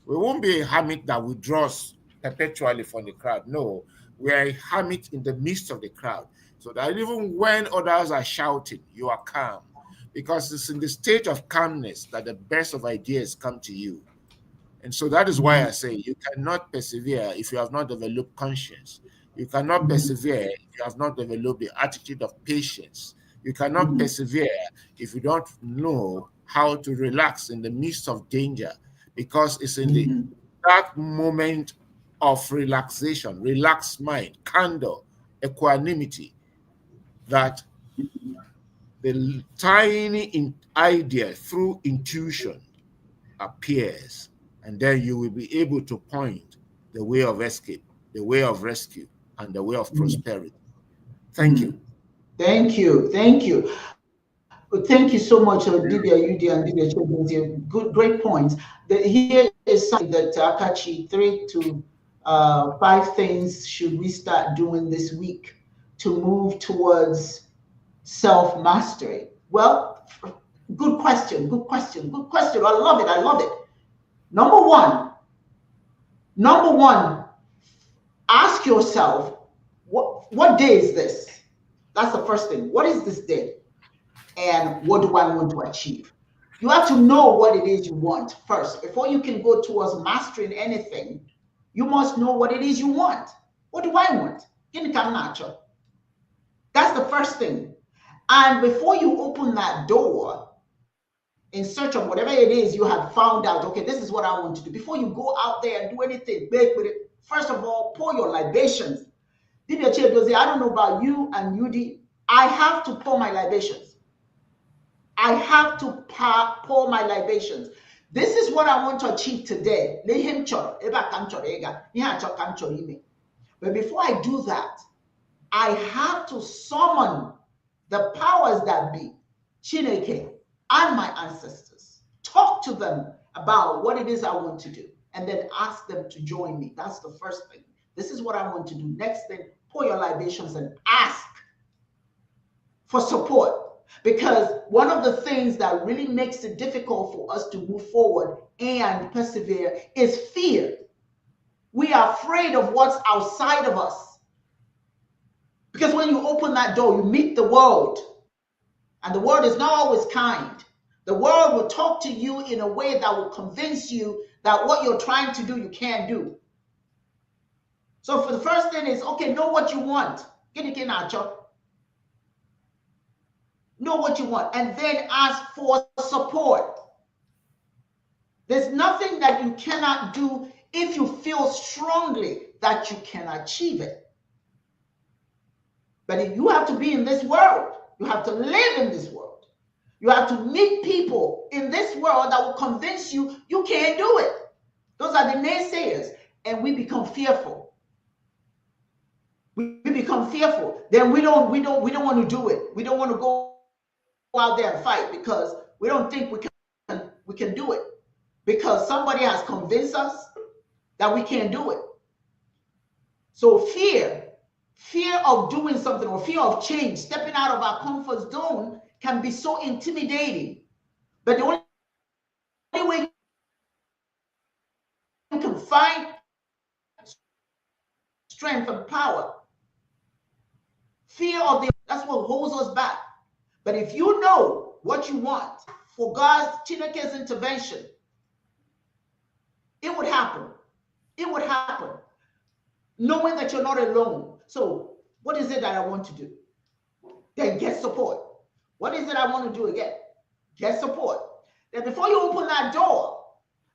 We won't be a hermit that withdraws perpetually from the crowd. No, we are a hermit in the midst of the crowd. So that even when others are shouting, you are calm. Because it's in the state of calmness that the best of ideas come to you. And so that is why I say you cannot persevere if you have not developed conscience. You cannot persevere if you have not developed the attitude of patience. You cannot persevere if you don't know how to relax in the midst of danger, because it's in that moment of relaxation, relaxed mind, candor, equanimity, that the tiny idea through intuition appears, and then you will be able to point the way of escape, the way of rescue, and the way of prosperity. Thank you. Thank you. Thank you. Thank you so much, Dibia Yudi and Dibia Chebunzi. Good, great points. Here is something that Akachi, 3 to 5 things should we start doing this week to move towards self-mastery. Well, good question, good question, good question. I love it, I love it. Number one, ask yourself, what day is this? That's the first thing. What is this day? And what do I want to achieve? You have to know what it is you want first. Before you can go towards mastering anything, you must know what it is you want. What do I want? That's the first thing. And before you open that door in search of whatever it is you have found out, okay, this is what I want to do. Before you go out there and do anything big with it, first of all, pour your libations. I don't know about you and Yudi. I have to pour my libations. I have to pour my libations. This is what I want to achieve today. But before I do that, I have to summon the powers that be, Chineke, and my ancestors. Talk to them about what it is I want to do, and then ask them to join me. That's the first thing. This is what I want to do. Next thing, pour your libations and ask for support. Because one of the things that really makes it difficult for us to move forward and persevere is fear. We are afraid of what's outside of us. Because when you open that door, you meet the world. And the world is not always kind. The world will talk to you in a way that will convince you that what you're trying to do, you can't do. So for the first thing is, okay, know what you want. Know what you want. And then ask for support. There's nothing that you cannot do if you feel strongly that you can achieve it. But if you have to be in this world, you have to live in this world. You have to meet people in this world that will convince you you can't do it. Those are the naysayers, and we become fearful. We become fearful. Then we don't want to do it. We don't want to go out there and fight because we don't think we can do it. Because somebody has convinced us that we can't do it. So fear of doing something or fear of change, stepping out of our comfort zone can be so intimidating. But the only way you can find strength and power, that's what holds us back. But if you know what you want for God's Chineke's intervention, it would happen. It would happen. Knowing that you're not alone. So what is it that I want to do? Then get support. What is it I want to do again? Get support. Then before you open that door,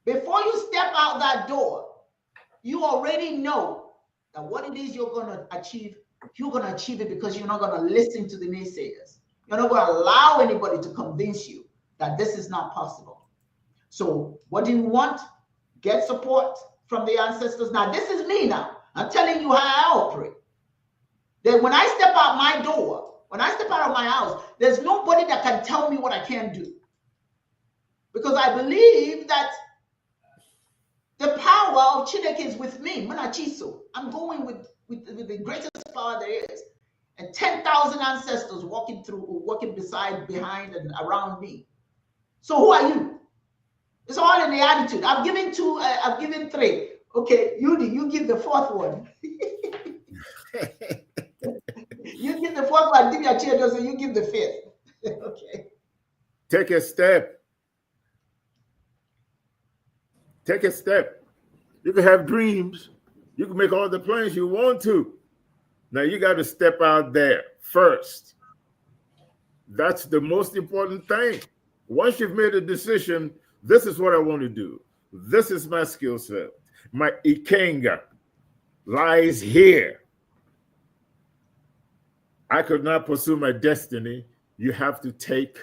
before you step out that door, you already know that what it is you're going to achieve, you're going to achieve it because you're not going to listen to the naysayers. You're not going to allow anybody to convince you that this is not possible. So what do you want? Get support from the ancestors. Now, this is me now. I'm telling you how I operate. Then when I step out my door, when I step out of my house, there's nobody that can tell me what I can't do. Because I believe that the power of Chineke is with me. I'm going with the greatest power there is. And 10,000 ancestors walking beside, behind, and around me. So who are you? It's all in the attitude. I've given two, I've given three. Okay, you give the fourth one. You give the fourth one, give your chair, so you give the fifth. Okay. Take a step. Take a step. You can have dreams. You can make all the plans you want to. Now you got to step out there first. That's the most important thing. Once you've made a decision, this is what I want to do. This is my skill set. My ikenga lies here. I could not pursue my destiny. You have to take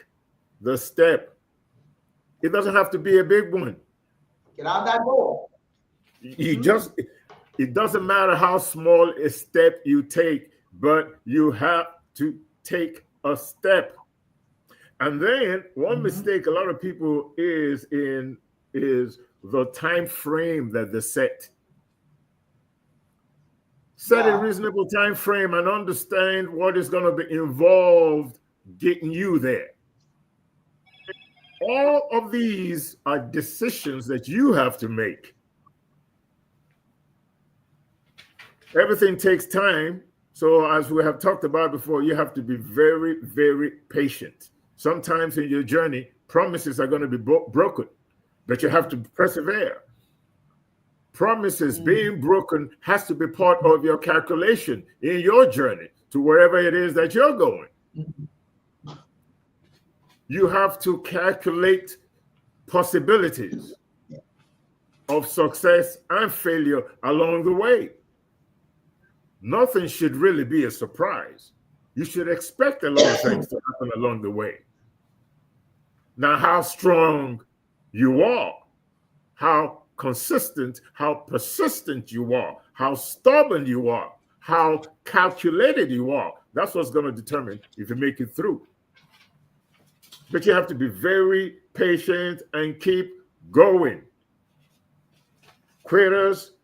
the step. It doesn't have to be a big one. Get out that door. It doesn't matter how small a step you take, but you have to take a step. And then one mistake a lot of people is the time frame that they set. Set a reasonable time frame and understand what is going to be involved getting you there. All of these are decisions that you have to make. Everything takes time. So as we have talked about before, you have to be very, very patient. Sometimes in your journey, promises are going to be broken, but you have to persevere. Promises being broken has to be part of your calculation in your journey to wherever it is that you're going. You have to calculate possibilities of success and failure along the way. Nothing should really be a surprise. You should expect a lot of things to happen along the way. Now, how strong you are, how consistent, how persistent you are, how stubborn you are, how calculated you are, that's what's going to determine if you make it through. But you have to be very patient and keep going. Quitters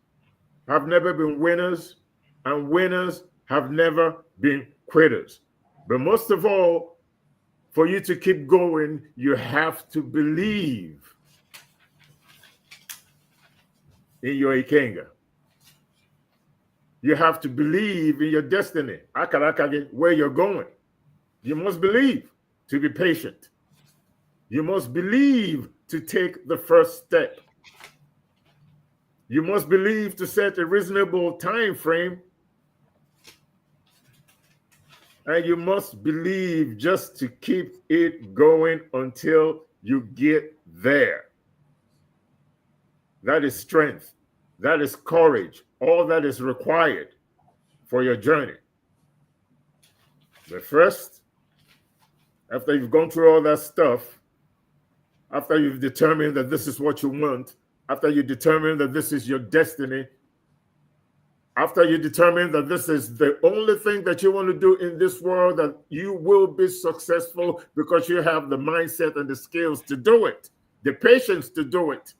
have never been winners, and winners have never been quitters. But most of all, for you to keep going, you have to believe in your ikenga. You have to believe in your destiny, where you're going. You must believe to be patient. You must believe to take the first step. You must believe to set a reasonable time frame. And you must believe just to keep it going until you get there. That is strength. That is courage. All that is required for your journey. But first, after you've gone through all that stuff, after you've determined that this is what you want, after you determine that this is your destiny, after you determine that this is the only thing that you want to do in this world, that you will be successful because you have the mindset and the skills to do it, the patience to do it,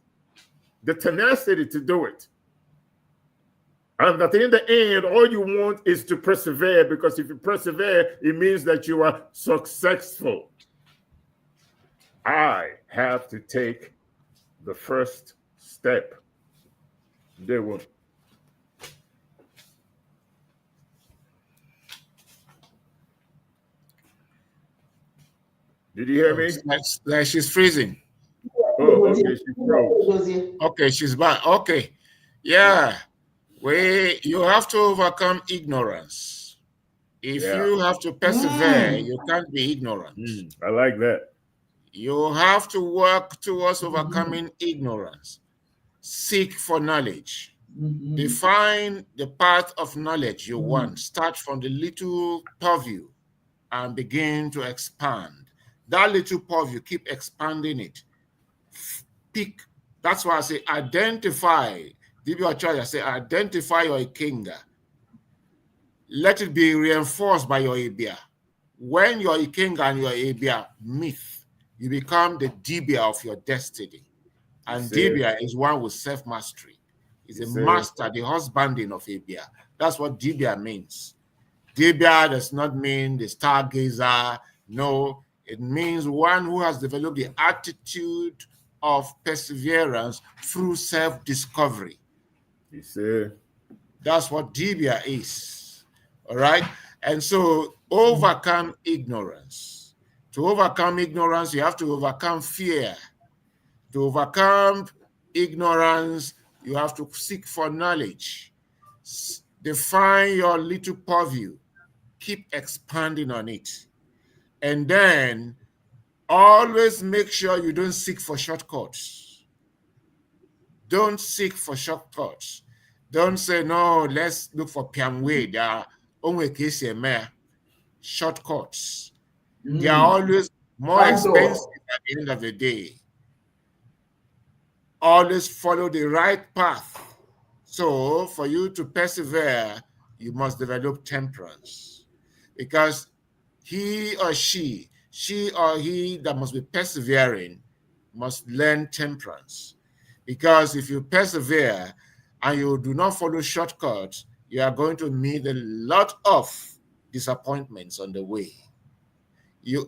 the tenacity to do it. And that in the end, all you want is to persevere, because if you persevere, it means that you are successful. I have to take the first step. They will. Did you hear me? Like she's freezing. Oh, okay, she froze. Okay, she's back. Okay. Yeah. You have to overcome ignorance. If you have to persevere, you can't be ignorant. I like that. You have to work towards overcoming ignorance. Seek for knowledge. Define the path of knowledge you want. Start from the little purview and begin to expand. That little purview, keep expanding it. Pick. That's why I say identify. I say identify your ikenga. Let it be reinforced by your Ebia. When your ikenga and your Ebia meet, you become the Dibia of your destiny. And Dibia is one with self-mastery. It's a master, the husbanding of Ebia. That's what Dibia means. Dibia does not mean the stargazer. No, it means one who has developed the attitude of perseverance through self-discovery. That's what Dibia is. All right? And so overcome ignorance. To overcome ignorance, you have to overcome fear. To overcome ignorance, you have to seek for knowledge. Define your little purview. Keep expanding on it. And then always make sure you don't seek for shortcuts. Don't seek for shortcuts. Don't say, no, let's look for Piamwe. There are only shortcuts. They are always more expensive at the end of the day. Always follow the right path. So for you to persevere, you must develop temperance. Because he or she or he that must be persevering must learn temperance. Because if you persevere and you do not follow shortcuts, you are going to meet a lot of disappointments on the way.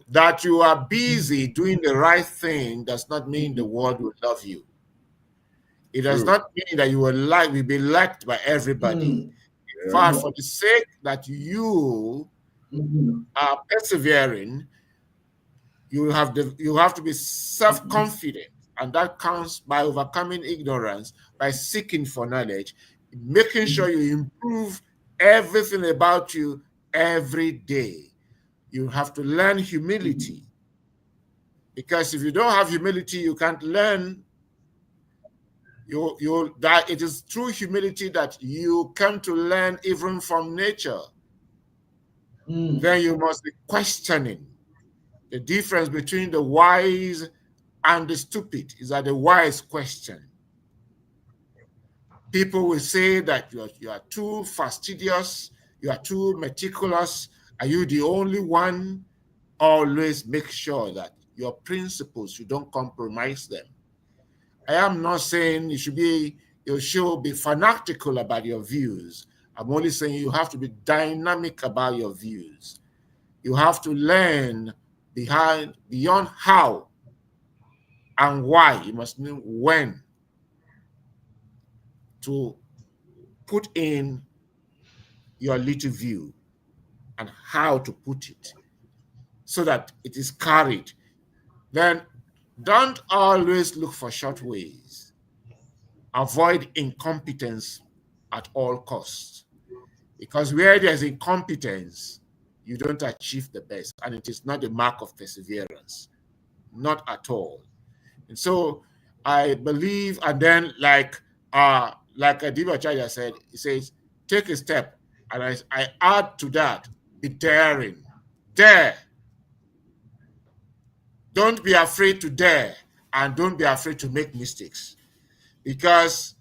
That you are busy doing the right thing does not mean the world will love you. It does not mean that you will be liked by everybody. In fact, for the sake that you are persevering, you have to be self-confident, and that comes by overcoming ignorance, by seeking for knowledge, making sure you improve everything about you every day. You have to learn humility, because if you don't have humility, you can't learn. That it is through humility that you come to learn even from nature. Then you must be questioning. The difference between the wise and the stupid is that the wise question. People will say that you are too fastidious, you are too meticulous. Are you the only one? Always make sure that your principles, you don't compromise them. I am not saying you should be fanatical about your views. I'm only saying you have to be dynamic about your views. You have to learn beyond how and why. You must know when to put in your little view and how to put it so that it is carried. Then don't always look for short ways. Avoid incompetence at all costs. Because where there's incompetence, you don't achieve the best. And it is not the mark of perseverance. Not at all. And so I believe, and then like Adiba Chaja said, he says, take a step. And I add to that, be daring. Dare. Don't be afraid to dare, and don't be afraid to make mistakes. Because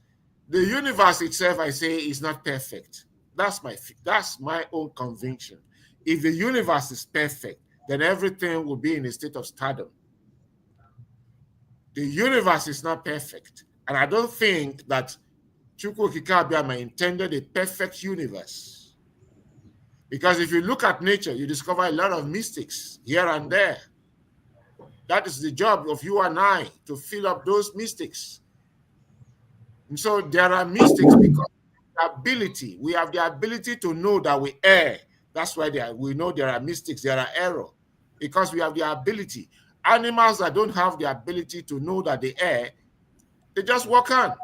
the universe itself, I say, is not perfect. That's my own conviction. If the universe is perfect, then everything will be in a state of stardom. The universe is not perfect. And I don't think that Chukwu Okike Abiama intended a perfect universe. Because if you look at nature, you discover a lot of mistakes here and there. That is the job of you and I, to fill up those mistakes. And so there are mistakes because we have the ability to know that we err. That's why we know there are mistakes, there are errors, because we have the ability. Animals that don't have the ability to know that they err, they just walk on.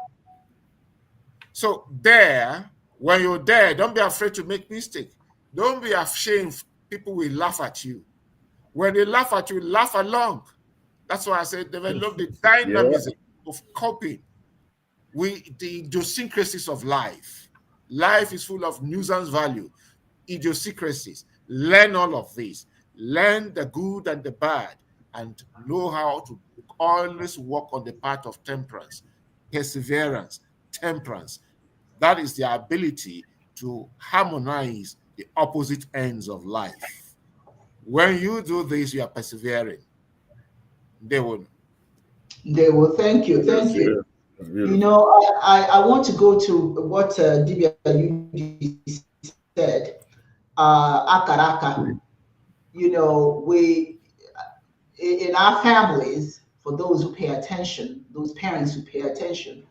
So when you're there, don't be afraid to make mistakes. Don't be ashamed. People will laugh at you. When they laugh at you, laugh along. That's why I said develop the dynamism of coping with the idiosyncrasies of life. Life is full of nuisance value, idiosyncrasies. Learn all of this. Learn the good and the bad, and know how to always walk on the path of temperance, perseverance, temperance. That is the ability to harmonize the opposite ends of life. When you do this, you are persevering. They will. Thank you. Thank you. You know, I want to go to what Dibia you said. Akaraka. You know, we in our families, for those who pay attention, those parents who pay attention,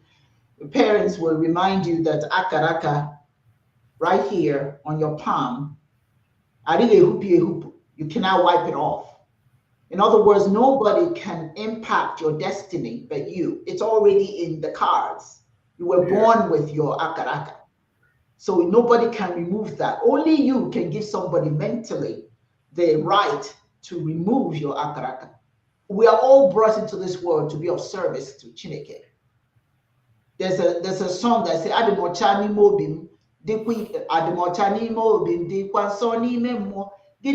the parents will remind you that akaraka, right here on your palm, you cannot wipe it off. In other words, nobody can impact your destiny but you. It's already in the cards. You were born with your akaraka. So nobody can remove that. Only you can give somebody mentally the right to remove your akaraka. We are all brought into this world to be of service to Chineke. There's a song that says, Adimochani Mobim, Adimochani Mobim, Dikwansoni Memo, I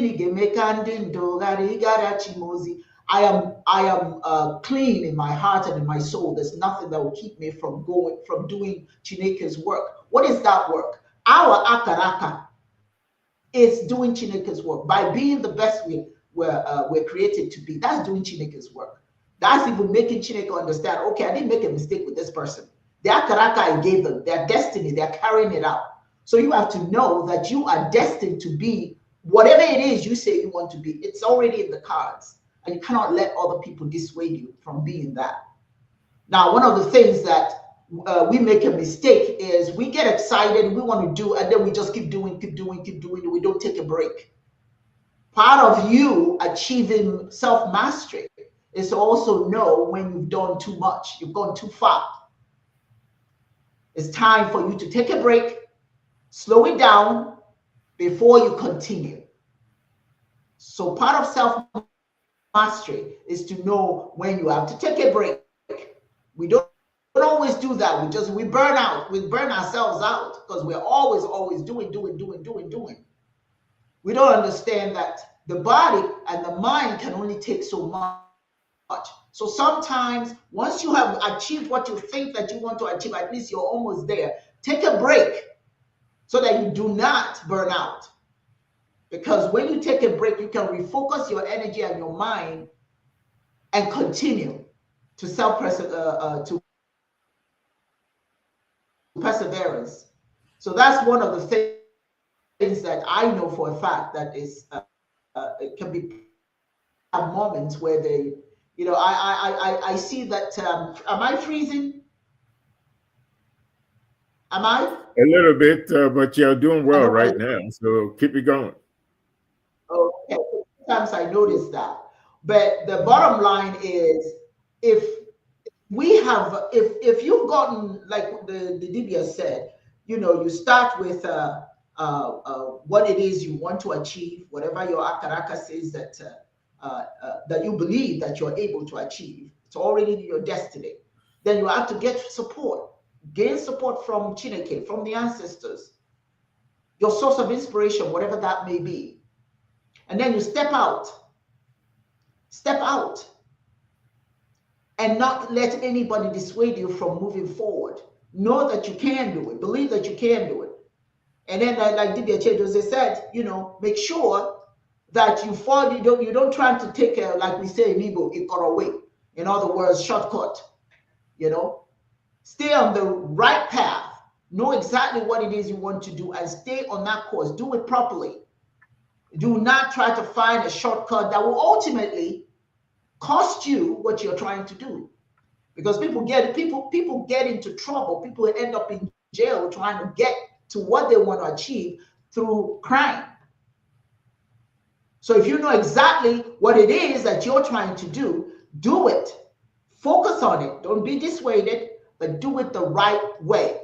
am clean in my heart and in my soul. There's nothing that will keep me from doing Chineke's work. What is that work? Our akaraka is doing Chineke's work by being the best we're created to be. That's doing Chineke's work. That's even making Chineke understand, okay, I didn't make a mistake with this person. Their akaraka I gave them, their destiny, they're carrying it out. So you have to know that you are destined to be whatever it is you say you want to be. It's already in the cards, and you cannot let other people dissuade you from being that. Now, one of the things that we make a mistake is we get excited, we want to do, and then we just keep doing, and we don't take a break. Part of you achieving self-mastery is to also know when you've done too much, you've gone too far. It's time for you to take a break, slow it down before you continue. So part of self-mastery is to know when you have to take a break. We don't always do that. We burn out. We burn ourselves out because we're always doing. We don't understand that the body and the mind can only take so much. So sometimes once you have achieved what you think that you want to achieve, at least you're almost there. Take a break so that you do not burn out. Because when you take a break, you can refocus your energy and your mind and continue to perseverance. So that's one of the things that I know for a fact that is it can be moments where they, you know, I see that. Am I freezing? Am I? A little bit, but you're doing well right I, now. So keep it going. okay. Sometimes I notice that. But the bottom line is, if we have, if you've gotten, like the Dibia said, you start with what it is you want to achieve, whatever your akaraka says that you believe that you're able to achieve. It's already your destiny. Then you have to get support, gain support from Chineke, from the ancestors, your source of inspiration, whatever that may be. And then you step out, and not let anybody dissuade you from moving forward. Know that you can do it. Believe that you can do it. And then, like Dibia Chedose said, make sure that you fall. You don't try to take a, like we say in Igbo, away. In other words, shortcut. Stay on the right path. Know exactly what it is you want to do and stay on that course. Do it properly. Do not try to find a shortcut that will ultimately cost you what you're trying to do, because people get into trouble. People end up in jail trying to get to what they want to achieve through crime. So if you know exactly what it is that you're trying to do it. Focus on it. Don't be dissuaded, but do it the right way.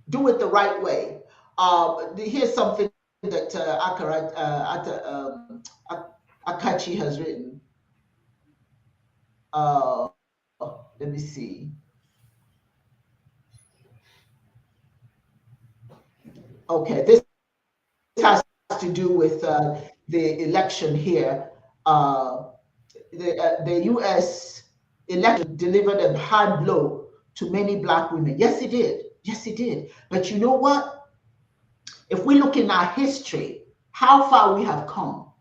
Do it the right way. Here's something that Akachi has written. Let me see. Okay, this has to do with the election here. The U.S. election delivered a hard blow to many Black women. Yes, it did. Yes, it did. But you know what? If we look in our history, how far we have come,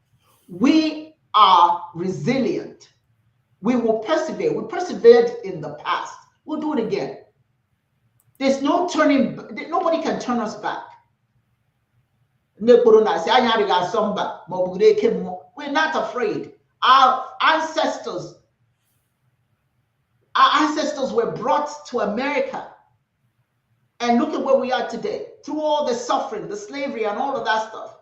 we are resilient. We will persevere. We persevered in the past. We'll do it again. There's no turning. Nobody can turn us back. We're not afraid. Our ancestors were brought to America. And look at where we are today. Through all the suffering, the slavery, and all of that stuff,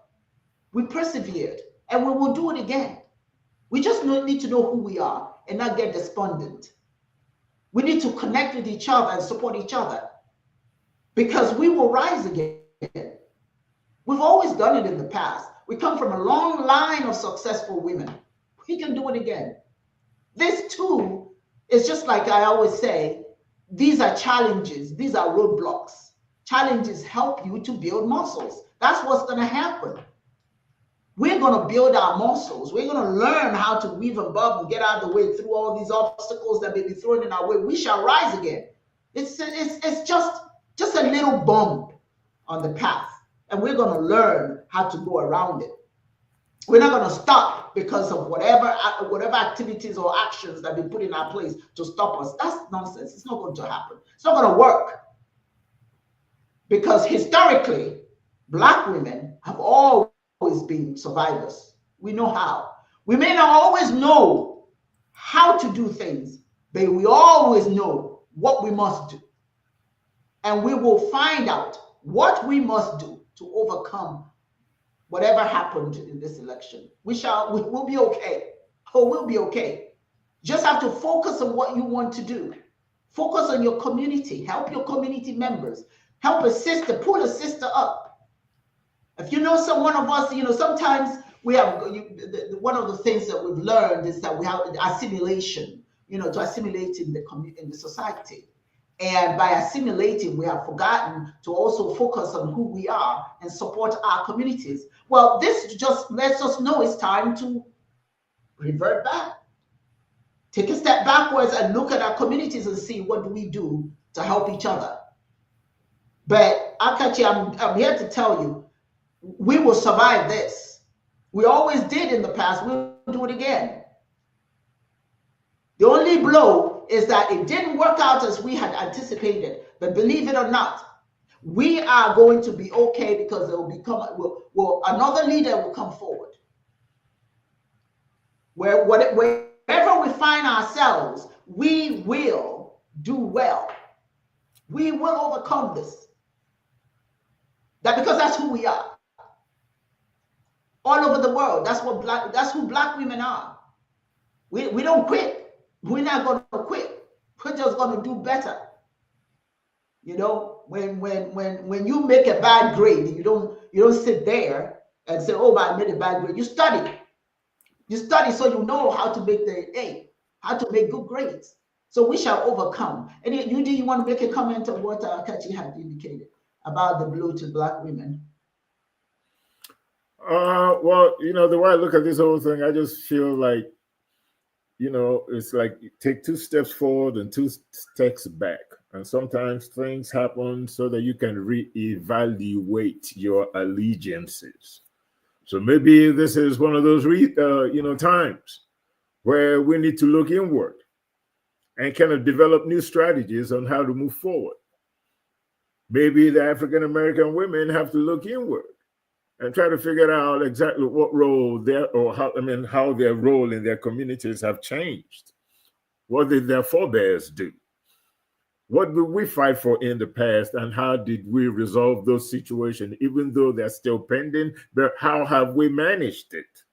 we persevered, and we will do it again. We just need to know who we are and not get despondent. We need to connect with each other and support each other, because we will rise again. We've always done it in the past. We come from a long line of successful women. We can do it again. This too is just like I always say, these are challenges. These are roadblocks. Challenges help you to build muscles. That's what's going to happen. We're going to build our muscles. We're going to learn how to weave and bob and get out of the way through all these obstacles that may be thrown in our way. We shall rise again. It's just a little bump on the path, and we're going to learn how to go around it. We're not going to stop because of whatever activities or actions that we put in our place to stop us. That's nonsense. It's not going to happen. It's not going to work. Because historically, Black women have always been survivors. We know how. We may not always know how to do things, but we always know what we must do. And we will find out what we must do to overcome whatever happened in this election. We'll be okay. Oh, we'll be okay. Just have to focus on what you want to do. Focus on your community. Help your community members. Help a sister, pull a sister up. If you know one of us, sometimes we have, one of the things that we've learned is that we have assimilation, to assimilate in the society. And by assimilating, we have forgotten to also focus on who we are and support our communities. Well, this just lets us know it's time to revert back. Take a step backwards and look at our communities and see what do we do to help each other. But Akachi, I'm here to tell you, we will survive this. We always did in the past. We'll do it again. The only blow is that it didn't work out as we had anticipated. But believe it or not, we are going to be okay, because there will another leader will come forward. Wherever we find ourselves, we will do well. We will overcome this. Because that's who we are. All over the world, that's who black women are. We don't quit. We're not going to quit. We're just going to do better. You know, when you make a bad grade, you don't sit there and say, oh, I made a bad grade. You study. You study so you know how to make the A, how to make good grades. So we shall overcome. And you want to make a comment on what Ntachi had indicated about the blow to black women? Well, you know, the way I look at this whole thing, I just feel like, you know, it's like you take 2 steps forward and 2 steps back. And sometimes things happen so that you can reevaluate your allegiances. So maybe this is one of those, times where we need to look inward and kind of develop new strategies on how to move forward. Maybe the African-American women have to look inward and try to figure out exactly what role how their role in their communities have changed. What did their forebears do? What did we fight for in the past, and how did we resolve those situations, even though they're still pending? But how have we managed it?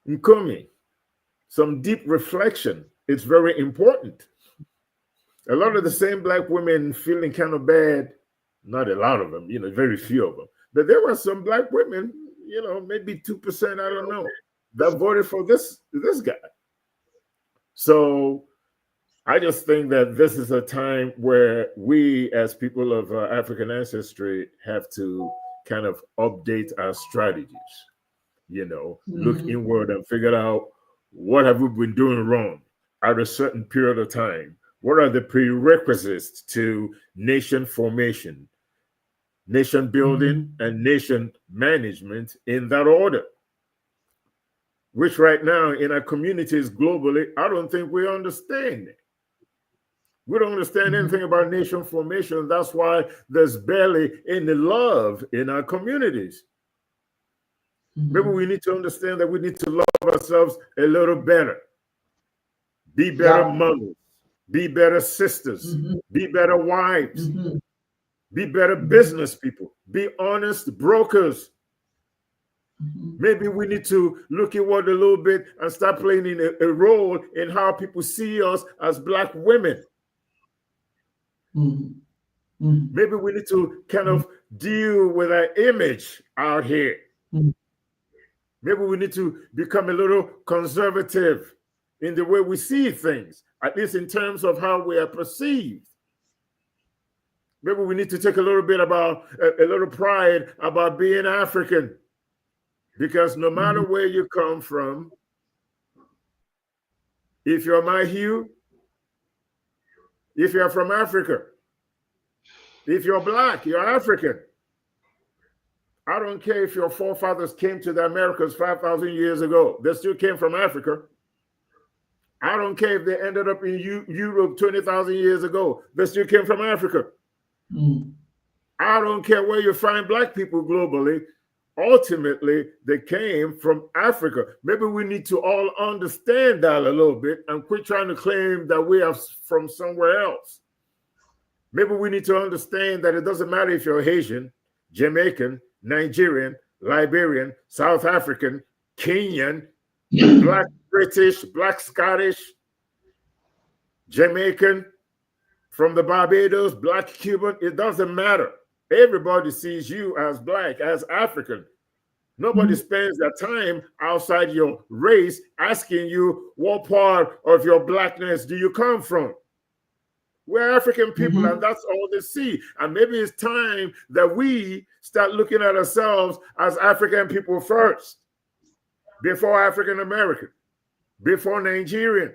Nkumi, some deep reflection. It's very important. A lot of the same black women feeling kind of bad, not a lot of them, you know, very few of them, but there were some black women, you know, maybe 2%, I don't know, that voted for this guy. So I just think that this is a time where we, as people of African ancestry, have to kind of update our strategies, you know, look inward and figure out what have we been doing wrong at a certain period of time. What are the prerequisites to nation formation, nation building, and nation management in that order? Which right now in our communities globally, I don't think we understand it. We don't understand anything about nation formation. That's why there's barely any love in our communities. Maybe we need to understand that we need to love ourselves a little better. Be better mothers. Be better sisters. Be better wives. Be better business people. Be honest brokers. Maybe we need to look inward a little bit and start playing a role in how people see us as black women. Maybe we need to kind of deal with our image out here. Maybe we need to become a little conservative in the way we see things, at least in terms of how we are perceived. Maybe we need to take a little bit about a little pride about being African, because no matter where you come from, if you're my hue, if you're from Africa, if you're black, you're African. I don't care if your forefathers came to the Americas 5,000 years ago. They still came from Africa. I don't care if they ended up in Europe 20,000 years ago. They still came from Africa. I don't care where you find black people globally. Ultimately, they came from Africa. Maybe we need to all understand that a little bit and quit trying to claim that we are from somewhere else. Maybe we need to understand that it doesn't matter if you're Haitian, Jamaican, Nigerian, Liberian, South African, Kenyan, black British, black Scottish, Jamaican, from the Barbados, black Cuban. It doesn't matter. Everybody sees you as black, as African. Nobody spends their time outside your race asking you what part of your blackness do you come from. We're African people, and that's all they see. And maybe it's time that we start looking at ourselves as African people first, before African American, before Nigerian,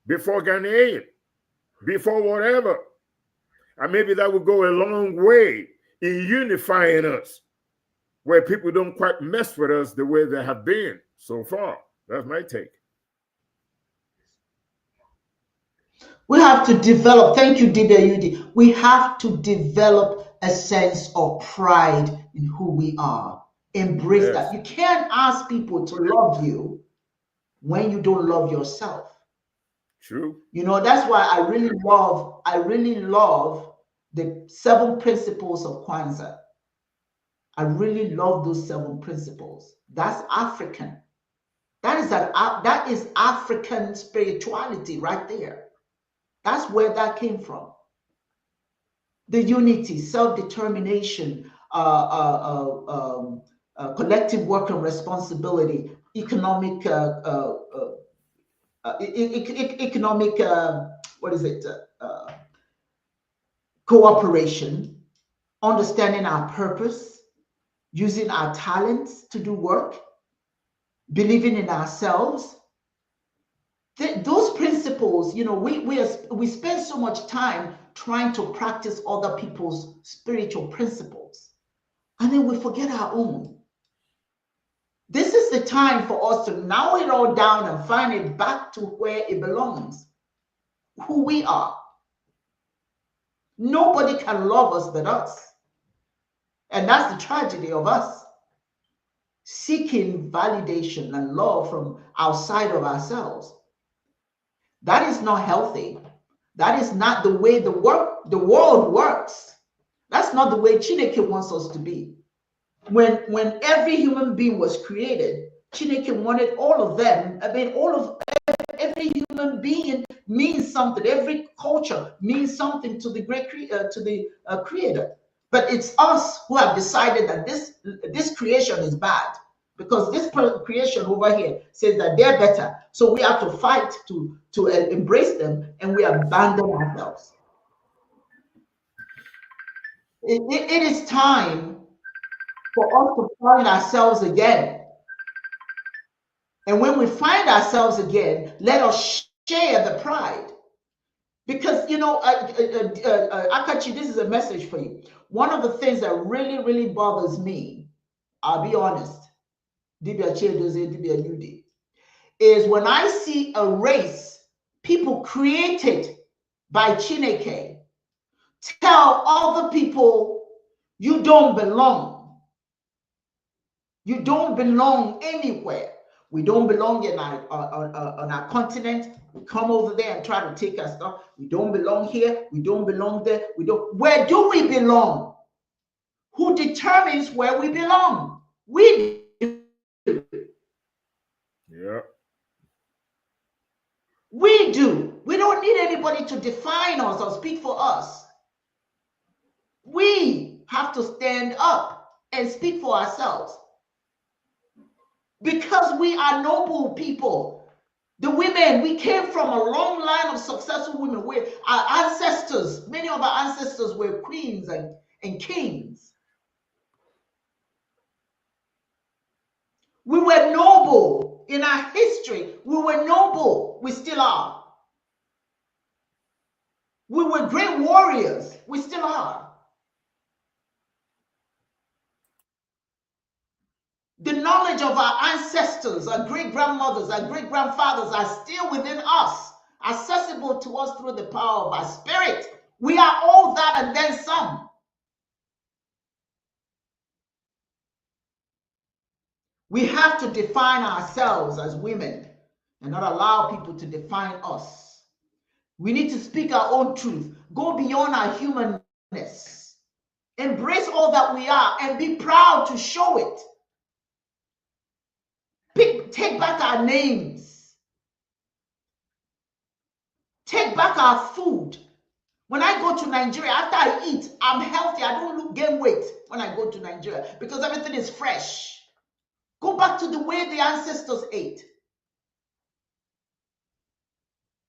before Ghanaian, before whatever. And maybe that would go a long way in unifying us, where people don't quite mess with us the way they have been so far. That's my take. We have to develop, thank you, Dibia. We have to develop a sense of pride in who we are. Embrace that. You can't ask people to love you when you don't love yourself. True. You know, that's why I really love the 7 principles of Kwanzaa. I really love those 7 principles. That's African. That is African spirituality right there. That's where that came from. The unity, self-determination, collective work and responsibility, economic cooperation, understanding our purpose, using our talents to do work, believing in ourselves. Those principles, you know, we spend so much time trying to practice other people's spiritual principles, and then we forget our own. This is the time for us to narrow it all down and find it back to where it belongs, who we are. Nobody can love us but us. And that's the tragedy of us, seeking validation and love from outside of ourselves. That is not healthy. That is not the way the world works. That's not the way Chineke wants us to be. When every human being was created, Chineke wanted all of them. I mean, every human being means something. Every culture means something to the great creator. But it's us who have decided that this creation is bad, because this creation over here says that they're better. So we have to fight to embrace them, and we abandon ourselves. It is time for us to find ourselves again. And when we find ourselves again, let us share the pride. Because, you know, Akachi, this is a message for you. One of the things that really, really bothers me, I'll be honest, is when I see a race, people created by Chineke, tell other people, you don't belong. You don't belong anywhere. We don't belong in on our continent. We come over there and try to take our stuff. We don't belong here. We don't belong there. Where do we belong? Who determines where we belong? We do. Yeah. We do. We don't need anybody to define us or speak for us. We have to stand up and speak for ourselves. Because we are noble people. The women, we came from a long line of successful women. Our ancestors, many of our ancestors were queens and kings. We were noble in our history. We were noble. We still are. We were great warriors. We still are. The knowledge of our ancestors, our great-grandmothers, our great-grandfathers are still within us, accessible to us through the power of our spirit. We are all that and then some. We have to define ourselves as women and not allow people to define us. We need to speak our own truth, go beyond our humanness, embrace all that we are, and be proud to show it. Take back our names. Take back our food. When I go to Nigeria, after I eat, I'm healthy. I don't gain weight when I go to Nigeria because everything is fresh. Go back to the way the ancestors ate.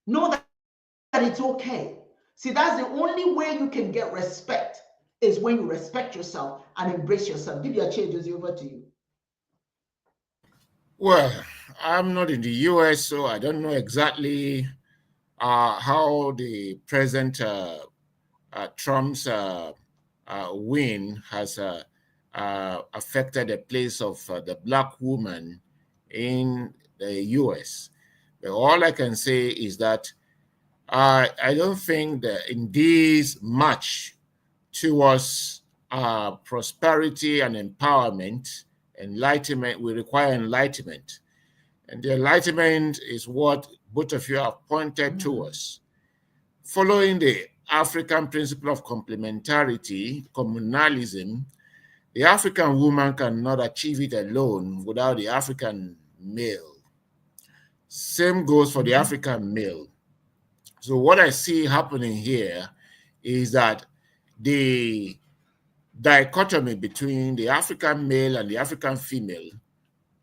Know that it's okay. See, that's the only way you can get respect, is when you respect yourself and embrace yourself. Give your changes over to you. Well, I'm not in the US, so I don't know exactly how the present Trump's win has affected the place of the Black woman in the US. But all I can say is that I don't think that in this march towards prosperity and empowerment, enlightenment, we require enlightenment. And the Enlightenment is what both of you have pointed towards. Following the African principle of complementarity, communalism, the African woman cannot achieve it alone without the African male. Same goes for the African male. So what I see happening here is that the dichotomy between the African male and the African female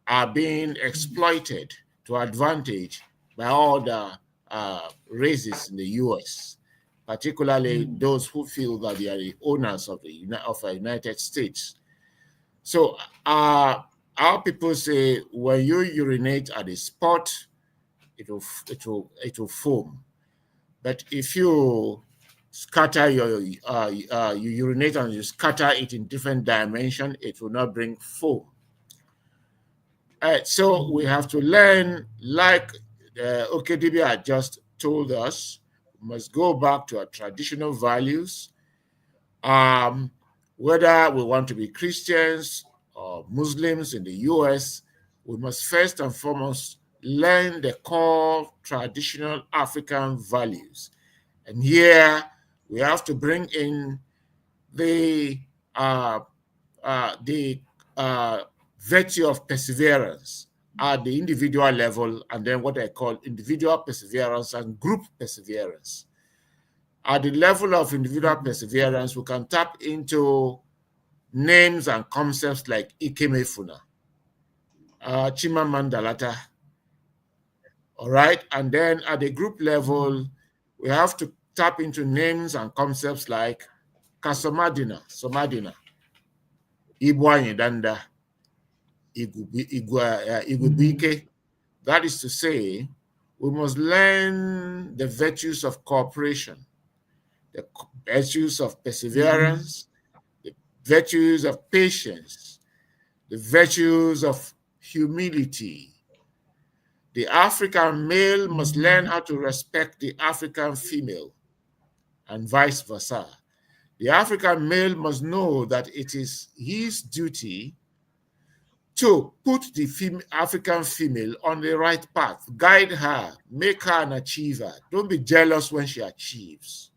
are being exploited to advantage by all the races in the US, particularly those who feel that they are the owners of the United States. So our people say when you urinate at a spot, it will foam. But if you scatter you urinate and you scatter it in different dimensions, it will not bring foam. So we have to learn, like Okedibia had just told us, we must go back to our traditional values. Whether we want to be Christians or Muslims in the US, we must first and foremost learn the core traditional African values. And here we have to bring in the virtue of perseverance at the individual level, and then what I call individual perseverance and group perseverance. At the level of individual perseverance, we can tap into names and concepts like Ikemefuna, Chimamandalata, all right? And then at the group level, we have to tap into names and concepts like Somadina, Ibwanye Danda, Igubike. That is to say, we must learn the virtues of cooperation, the virtues of perseverance, the virtues of patience, the virtues of humility. The African male must learn how to respect the African female, and vice versa. The African male must know that it is his duty to put the African female on the right path, guide her, make her an achiever. Don't be jealous when she achieves.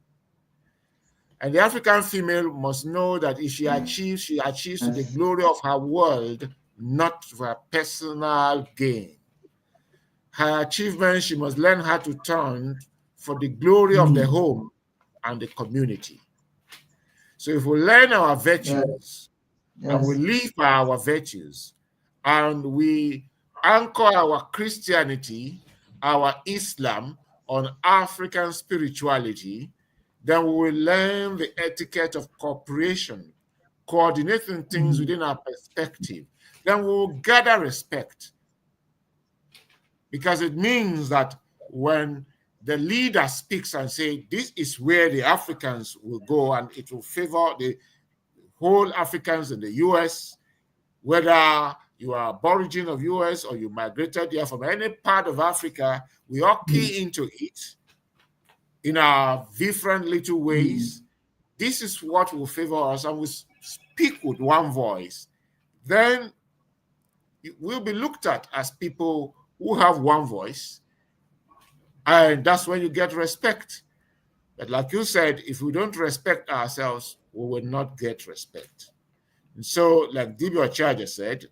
And the African female must know that if she achieves to the glory of her world, not for her personal gain. Her achievements, she must learn how to turn for the glory of the home and the community. So if we learn our virtues and we live by our virtues, and we anchor our Christianity, our Islam on African spirituality, then we will learn the etiquette of cooperation, coordinating things within our perspective. Then we will gather respect. Because it means that when the leader speaks and says, this is where the Africans will go, and it will favor the whole Africans in the US, whether you are Aborigine of US or you migrated here from any part of Africa, we all key into it in our different little ways. This is what will favor us, and we speak with one voice. Then we'll be looked at as people who have one voice, and that's when you get respect. But like you said, if we don't respect ourselves, we will not get respect. And so, like Dibia Charger said,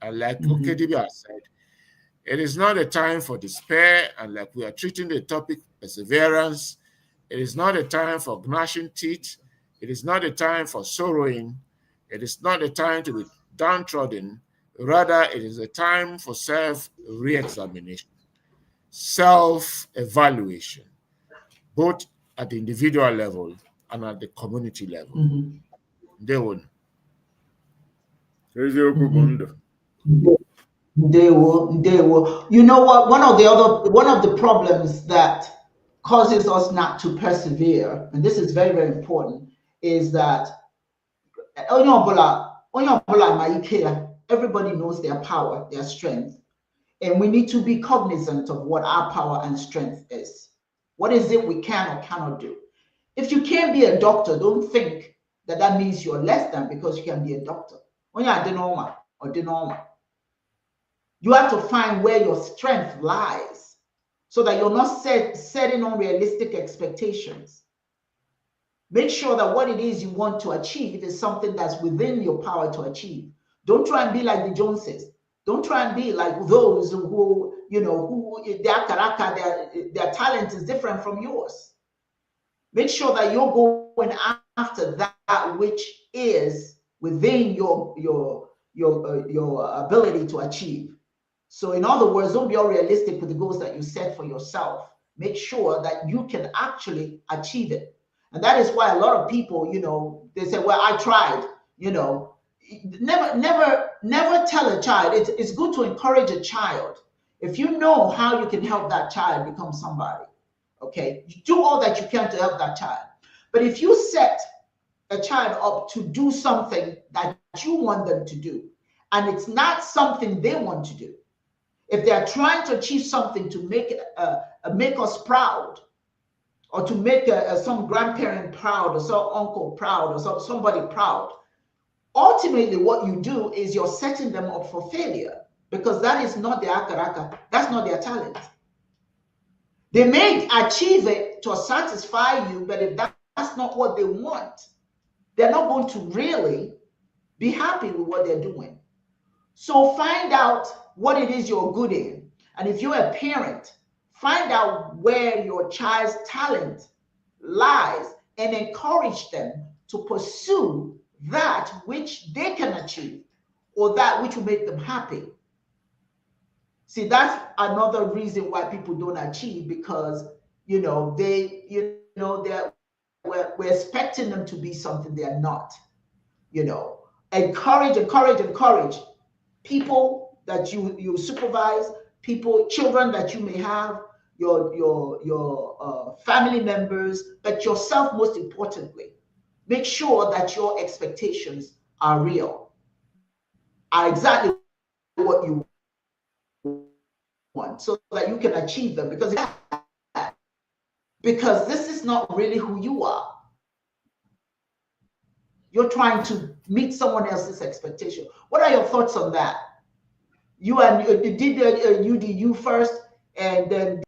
and like Okedibia said, it is not a time for despair, and like we are treating the topic perseverance, it is not a time for gnashing teeth, it is not a time for sorrowing, it is not a time to be downtrodden, rather it is a time for self-re-examination, self-evaluation, both at the individual level and at the community level. They will. They will. You know what? One of the problems that causes us not to persevere, and this is very, very important, is that everybody knows their power, their strength, and we need to be cognizant of what our power and strength is. What is it we can or cannot do? If you can't be a doctor, don't think that that means you're less than because you can be a doctor. You have to find where your strength lies so that you're not setting unrealistic expectations. Make sure that what it is you want to achieve is something that's within your power to achieve. Don't try and be like the Joneses. Don't try and be like those who, who their character, their talent is different from yours. Make sure that you're going after that which is within your ability to achieve. So in other words, don't be unrealistic with the goals that you set for yourself. Make sure that you can actually achieve it. And that is why a lot of people, they say, well, I tried, never tell a child. It's good to encourage a child. If you know how you can help that child become somebody, okay, you do all that you can to help that child. But if you set a child up to do something that you want them to do, and it's not something they want to do, if they are trying to achieve something to make us proud, or to make some grandparent proud, or some uncle proud, or somebody proud, ultimately what you do is you're setting them up for failure, because that is not their akaraka, that's not their talent. They may achieve it to satisfy you, but if that's not what they want, they're not going to really be happy with what they're doing. So find out what it is you're good in. And if you're a parent, find out where your child's talent lies and encourage them to pursue that which they can achieve, or that which will make them happy. See, that's another reason why people don't achieve, because we're expecting them to be something they're not. Encourage people that you supervise, children that you may have, your family members, but yourself most importantly. Make sure that your expectations are real, are exactly what you want, so that you can achieve them, because this is not really who you are. You're trying to meet someone else's expectation. What are your thoughts on that? You did you first, and then.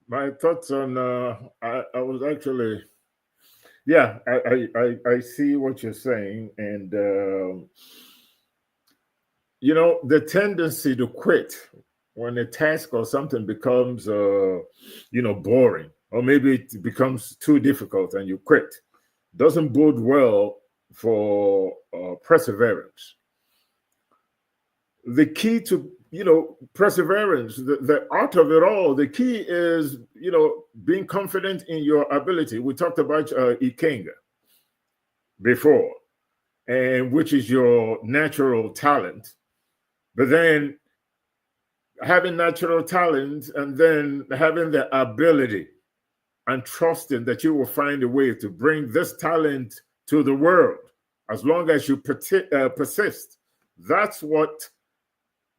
My thoughts on I was actually, yeah, I see what you're saying, and the tendency to quit when a task or something becomes boring, or maybe it becomes too difficult and you quit, doesn't bode well for perseverance. The key to perseverance, the art of it all, the key is being confident in your ability. We talked about Ikenga before, and which is your natural talent. But then having natural talent and then having the ability and trusting that you will find a way to bring this talent to the world, as long as you persist. That's what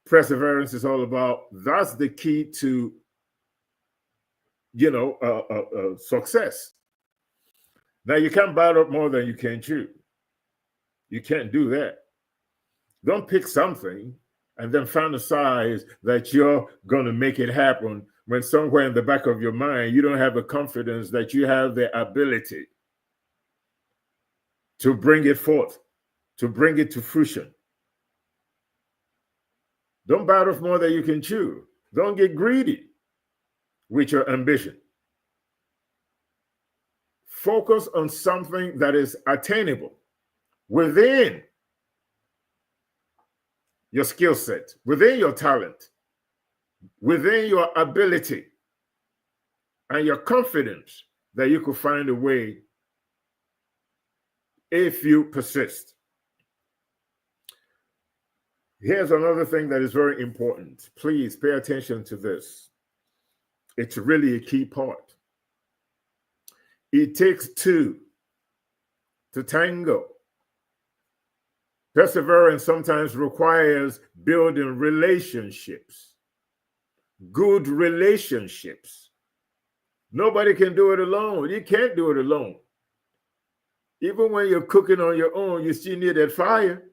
perseverance is all about. That's the key to success. Now, you can't bite up more than you can chew. You can't do that. Don't pick something and then fantasize that you're going to make it happen, when somewhere in the back of your mind you don't have the confidence that you have the ability to bring it forth, to bring it to fruition. Don't bite off more than you can chew. Don't get greedy with your ambition. Focus on something that is attainable within your skill set, within your talent, within your ability, and your confidence that you could find a way if you persist. Here's another thing that is very important. Please pay attention to this. It's really a key part. It takes two to tango. Perseverance sometimes requires building relationships, good relationships. Nobody can do it alone. You can't do it alone. Even when you're cooking on your own, you still need that fire.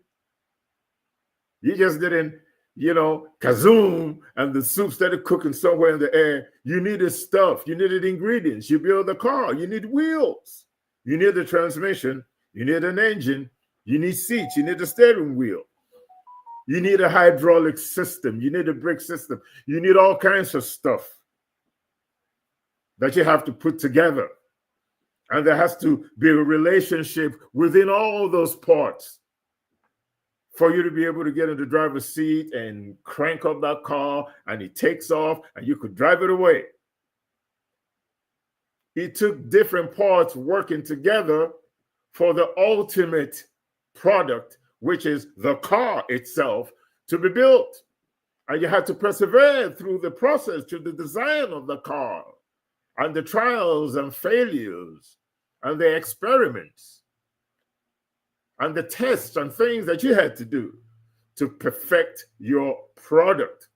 You just didn't kazoom, and the soup started cooking somewhere in the air. You needed stuff. You needed ingredients. You build a car. You need wheels. You need a transmission. You need an engine. You need seats. You need a steering wheel. You need a hydraulic system. You need a brake system. You need all kinds of stuff that you have to put together. And there has to be a relationship within all those parts for you to be able to get in the driver's seat and crank up that car, and it takes off and you could drive it away. It took different parts working together for the ultimate product, which is the car itself, to be built. And you had to persevere through the process, through the design of the car, and the trials and failures, and the experiments, and the tests and things that you had to do to perfect your product.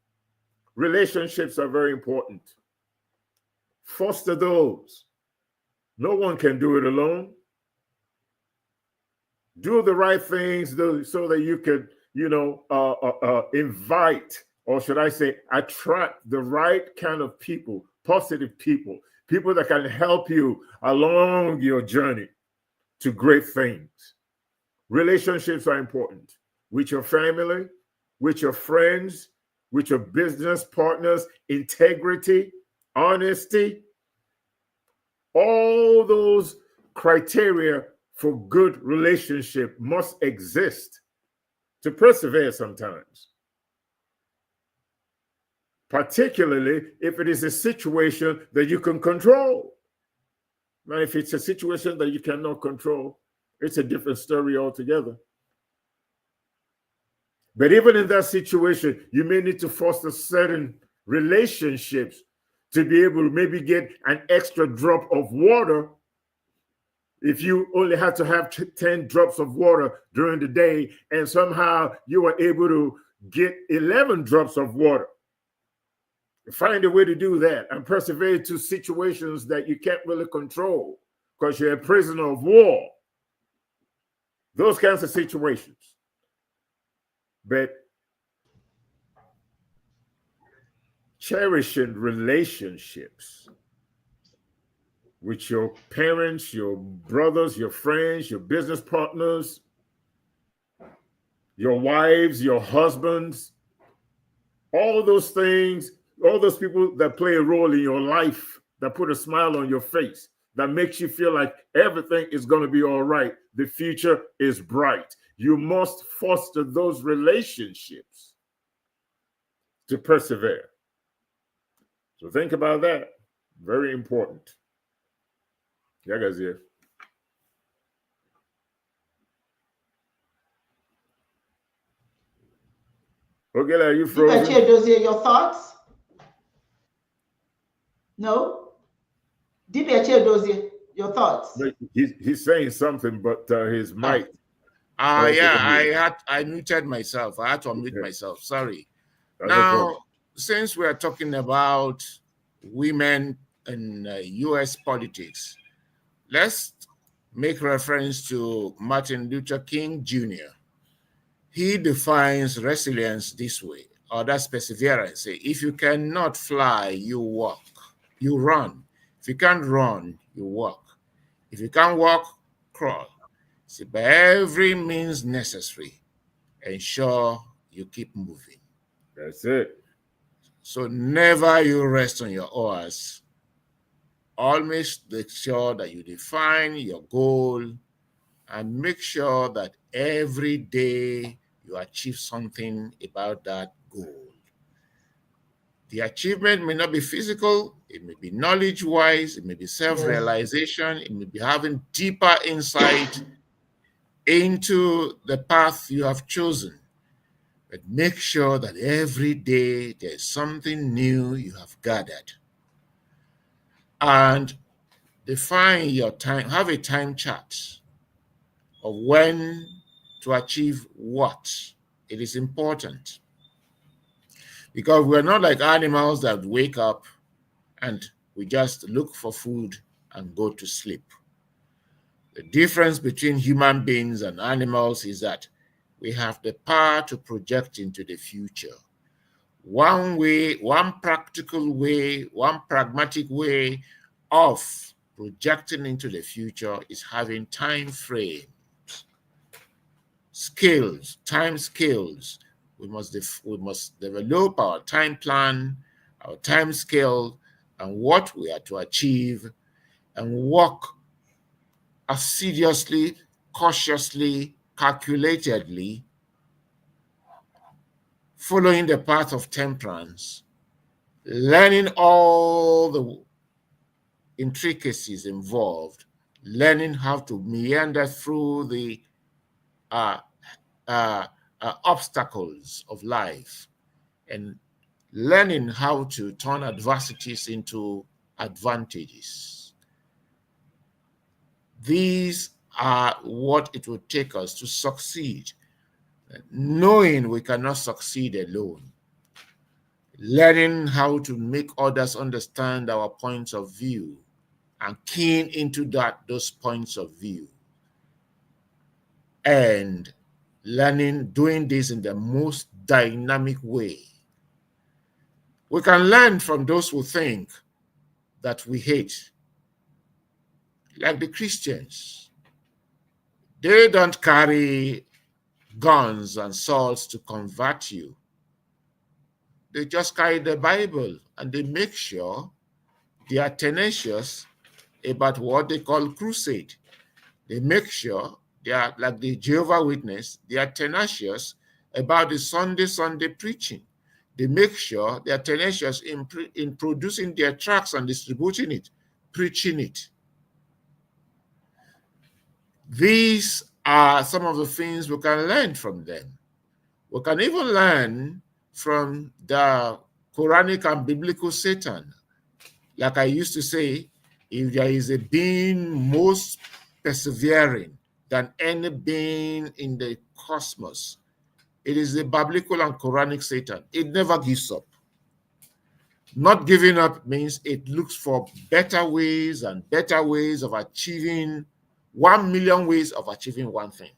Relationships are very important. Foster those. No one can do it alone. Do the right things so that you can, invite, or should I say, attract the right kind of people, positive people, people that can help you along your journey to great things. Relationships are important with your family, with your friends, with your business partners. Integrity, honesty, all those criteria for good relationship must exist to persevere sometimes. Particularly if it is a situation that you can control. Now, if it's a situation that you cannot control, it's a different story altogether. But even in that situation, you may need to foster certain relationships to be able to maybe get an extra drop of water. If you only had to have 10 drops of water during the day, and somehow you were able to get 11 drops of water, find a way to do that and persevere to situations that you can't really control because you're a prisoner of war. Those kinds of situations. But cherishing relationships with your parents, your brothers, your friends, your business partners, your wives, your husbands, all those things, all those people that play a role in your life, that put a smile on your face, that makes you feel like everything is going to be all right. The future is bright. You must foster those relationships to persevere. So think about that. Very important. Yeah, guys, here. Okay, are you frozen? Dozier, your thoughts? No? Dozier, your thoughts? He's saying something, but his mic. Yeah, I muted myself. I had to unmute myself. Sorry. Now, since we are talking about women in U.S. politics, let's make reference to Martin Luther King Jr. He defines resilience this way, or that's perseverance. Say, if you cannot fly, you walk, you run. If you can't run, you walk. If you can't walk, crawl. See, by every means necessary, ensure you keep moving. That's it. So never you rest on your oars. Always make sure that you define your goal and make sure that every day you achieve something about that goal. The achievement may not be physical, it may be knowledge-wise, it may be self-realization, it may be having deeper insight into the path you have chosen. But make sure that every day there's something new you have gathered. And define your time, have a time chart of when to achieve what. It is important. Because we're not like animals that wake up and we just look for food and go to sleep. The difference between human beings and animals is that we have the power to project into the future. one way, one practical way, one pragmatic way of projecting into the future is having time frame, skills, time skills. We must develop our time plan, our time scale, and what we are to achieve, and work assiduously, cautiously, calculatedly, following the path of temperance, learning all the intricacies involved, learning how to meander through the obstacles of life, and learning how to turn adversities into advantages. These are what it would take us to succeed, knowing we cannot succeed alone, learning how to make others understand our points of view and keen into those points of view, and doing this in the most dynamic way. We can learn from those who think that we hate, like the Christians. They don't carry guns and swords to convert you. They just carry the Bible, and they make sure they are tenacious about what they call crusade. They make sure they are like the Jehovah's Witness. They are tenacious about the Sunday preaching. They make sure they are tenacious in producing their tracts and distributing it, preaching it. These are some of the things we can learn from them. We can even learn from the Quranic and biblical Satan. Like I used to say, if there is a being most persevering than any being in the cosmos, it is the biblical and Quranic Satan. It never gives up. Not giving up means it looks for better ways and better ways of achieving 1 million ways of achieving one thing.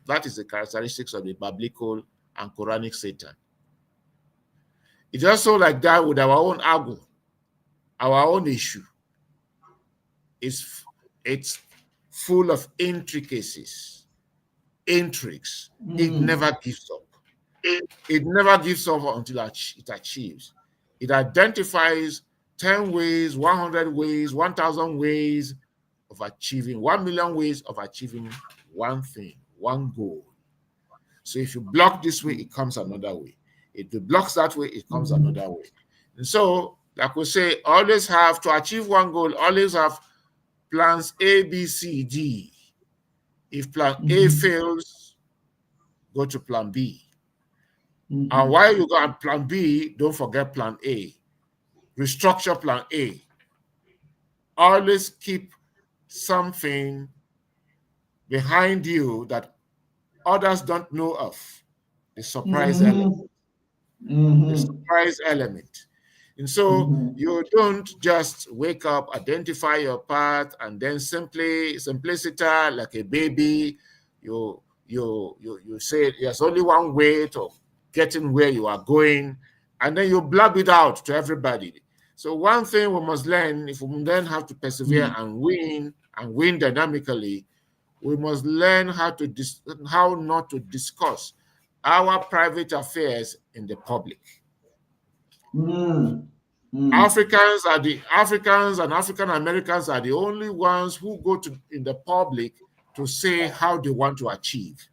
That is the characteristics of the biblical and Quranic Satan. It's also like that with our own argue, our own issue. It's full of intricacies, intrigues. It never gives up. It never gives up until it achieves. It identifies 10 ways, 100 ways, 1,000 ways of achieving, 1 million ways of achieving one thing, one goal. So if you block this way, it comes another way. If it blocks that way, it comes another way. And so, like we say, always have to achieve one goal, always have plans A, B, C, D. If plan A fails, go to plan B. And while you go on plan B, don't forget plan A. Restructure plan A. Always keep something behind you that others don't know of. The surprise element. The surprise element. And so you don't just wake up, identify your path, and then simplicity like a baby, you say there's only one way to getting where you are going, and then you blab it out to everybody. So one thing we must learn, if we then have to persevere and win dynamically, we must learn how not to discuss our private affairs in the public. Africans and African Americans are the only ones who go to in the public to say how they want to achieve,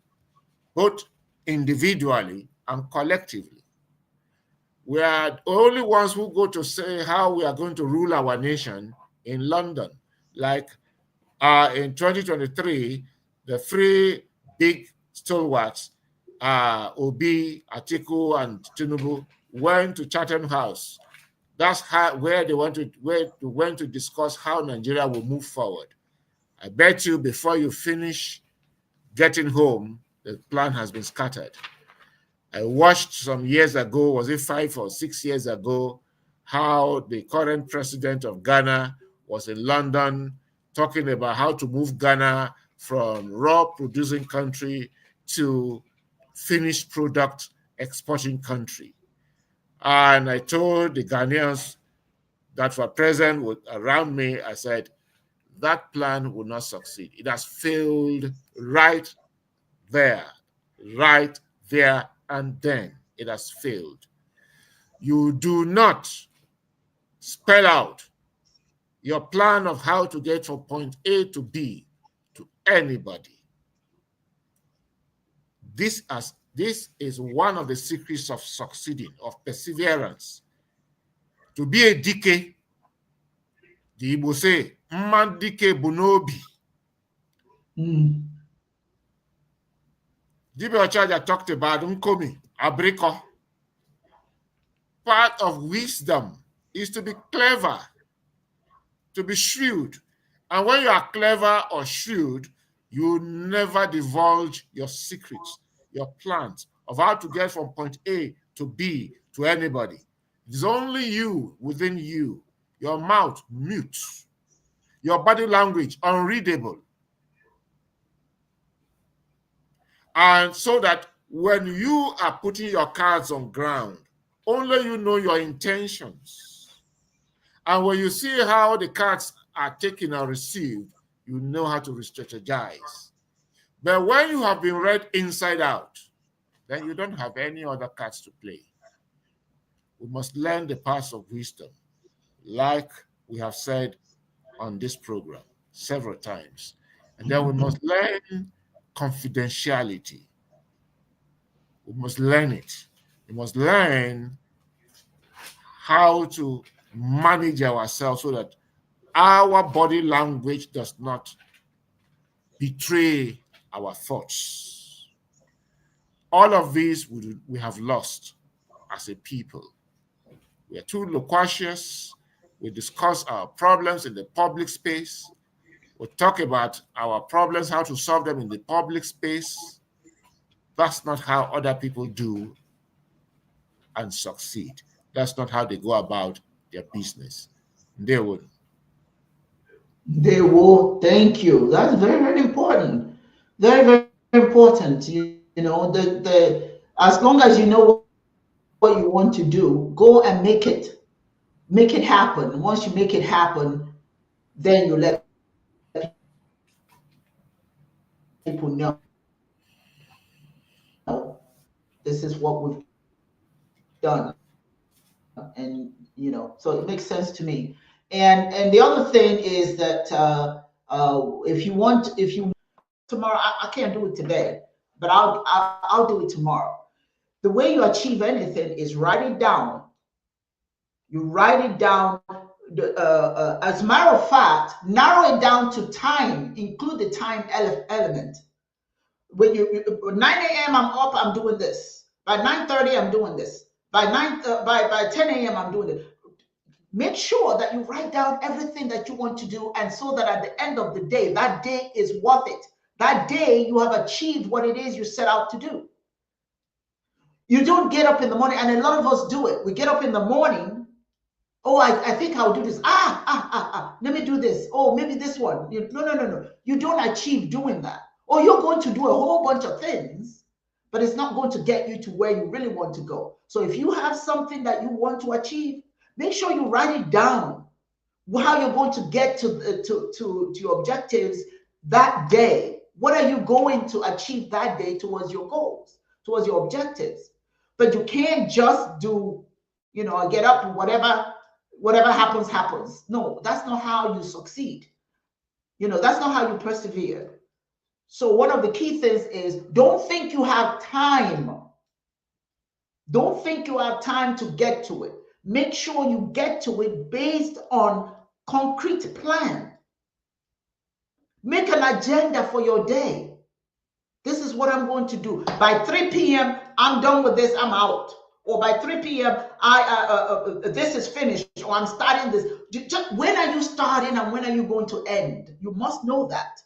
both individually and collectively. We are the only ones who go to say how we are going to rule our nation in London. Like in 2023, the three big stalwarts, Obi, Atiku, and Tinubu, went to Chatham House. That's where they went to discuss how Nigeria will move forward. I bet you before you finish getting home, the plan has been scattered. I watched some years ago, was it 5 or 6 years ago, how the current president of Ghana was in London talking about how to move Ghana from raw producing country to finished product exporting country. And I told the Ghanaians that were present around me, I said, that plan will not succeed. It has failed right there, and then it has failed. You do not spell out your plan of how to get from point A to B to anybody. This is one of the secrets of succeeding, of perseverance. To be a dike, the Igbo say, "Mman dike bụ n'obi." Dibia Ochaja talked about Nkomi, Abriko. Part of wisdom is to be clever, to be shrewd. And when you are clever or shrewd, you never divulge your secrets, your plans of how to get from point A to B to anybody. It's only you within you, your mouth mute, your body language unreadable. And so that when you are putting your cards on ground, only you know your intentions. And when you see how the cards are taken or received, you know how to re-strategize. But when you have been read inside out, then you don't have any other cards to play. We must learn the paths of wisdom, like we have said on this program several times. And then we must learn confidentiality. We must learn it. We must learn how to manage ourselves so that our body language does not betray our thoughts. All of these we have lost as a people. We are too loquacious. We discuss our problems in the public space. We talk about our problems, how to solve them in the public space. That's not how other people do and succeed. That's not how they go about their business. They would. They will. Thank you. That's very, very important. Very, very important. You know, as long as you know what you want to do, go and make it happen. Once you make it happen, then you let people know this is what we've done. And so it makes sense to me. And the other thing is that if you tomorrow, I can't do it today, but I'll do it tomorrow. The way you achieve anything is write it down. You write it down. As a matter of fact, narrow it down to time. Include the time element. When 9 a.m. I'm up, I'm doing this. By 9:30, I'm doing this. By 10 a.m. I'm doing it. Make sure that you write down everything that you want to do, and so that at the end of the day, that day is worth it. That day you have achieved what it is you set out to do. You don't get up in the morning, and a lot of us do it. We get up in the morning. Oh, I think I'll do this. Let me do this. Oh, maybe this one. No. You don't achieve doing that. Or you're going to do a whole bunch of things, but it's not going to get you to where you really want to go. So if you have something that you want to achieve, make sure you write it down, how you're going to get to your objectives that day. What are you going to achieve that day towards your goals, towards your objectives? But you can't just do, get up and whatever happens. No, that's not how you succeed. That's not how you persevere. So one of the key things is don't think you have time. Don't think you have time to get to it. Make sure you get to it based on concrete plan. Make an agenda for your day. This is what I'm going to do. By 3 p.m., I'm done with this, I'm out. Or by 3 p.m., this is finished, or I'm starting this. Just when are you starting and when are you going to end? You must know that.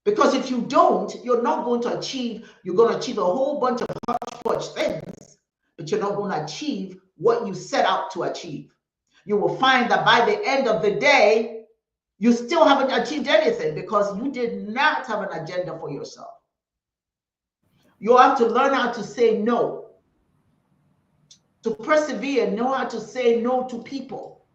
Because if you don't, you're not going to achieve, you're going to achieve a whole bunch of hodgepodge things, but you're not going to achieve what you set out to achieve. You will find that by the end of the day, you still haven't achieved anything because you did not have an agenda for yourself. You have to learn how to say no. to persevere, know how to say no to people.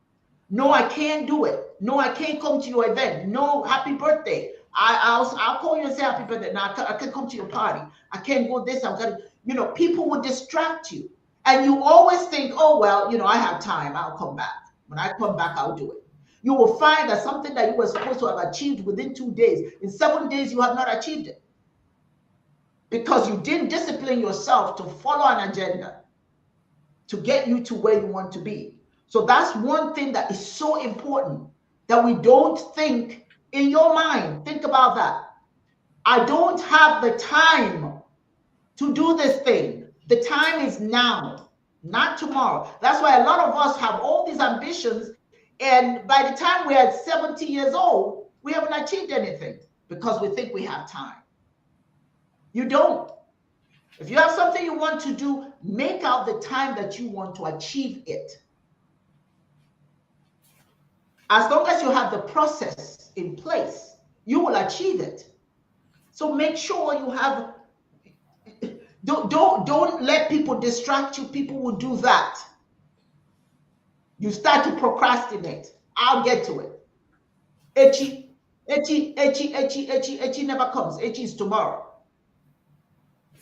No, I can't do it. No, I can't come to your event. No, happy birthday. I'll call you and say happy birthday. Now I can't come to your party. I can't go this. I'm gonna, people will distract you. And you always think, oh, well, I have time. I'll come back. When I come back, I'll do it. You will find that something that you were supposed to have achieved within 2 days, in 7 days, you have not achieved it. Because you didn't discipline yourself to follow an agenda to get you to where you want to be. So that's one thing that is so important, that we don't think in your mind. Think about that. I don't have the time to do this thing. The time is now, not tomorrow. That's why a lot of us have all these ambitions, and by the time we're 70 years old, we haven't achieved anything because we think we have time. You don't. If you have something you want to do, make out the time that you want to achieve it. As long as you have the process in place, you will achieve it. So make sure you have, don't let people distract you. People will do that. You start to procrastinate. I'll get to it. Echi never comes. Echi is tomorrow.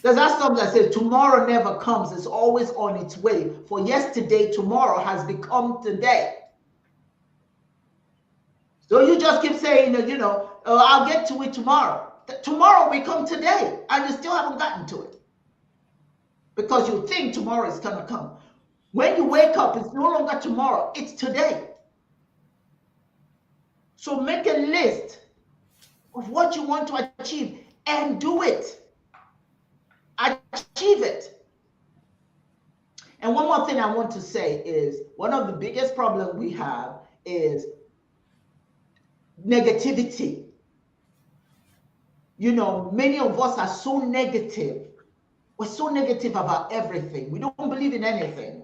There's that song that says, tomorrow never comes. It's always on its way. For yesterday, tomorrow has become today. So you just keep saying, I'll get to it tomorrow. Tomorrow will come today, and you still haven't gotten to it. Because you think tomorrow is going to come. When you wake up, it's no longer tomorrow, it's today. So make a list of what you want to achieve and do it. Achieve it. And one more thing I want to say is, one of the biggest problems we have is negativity. Many of us are so negative. We're so negative about everything. We don't believe in anything.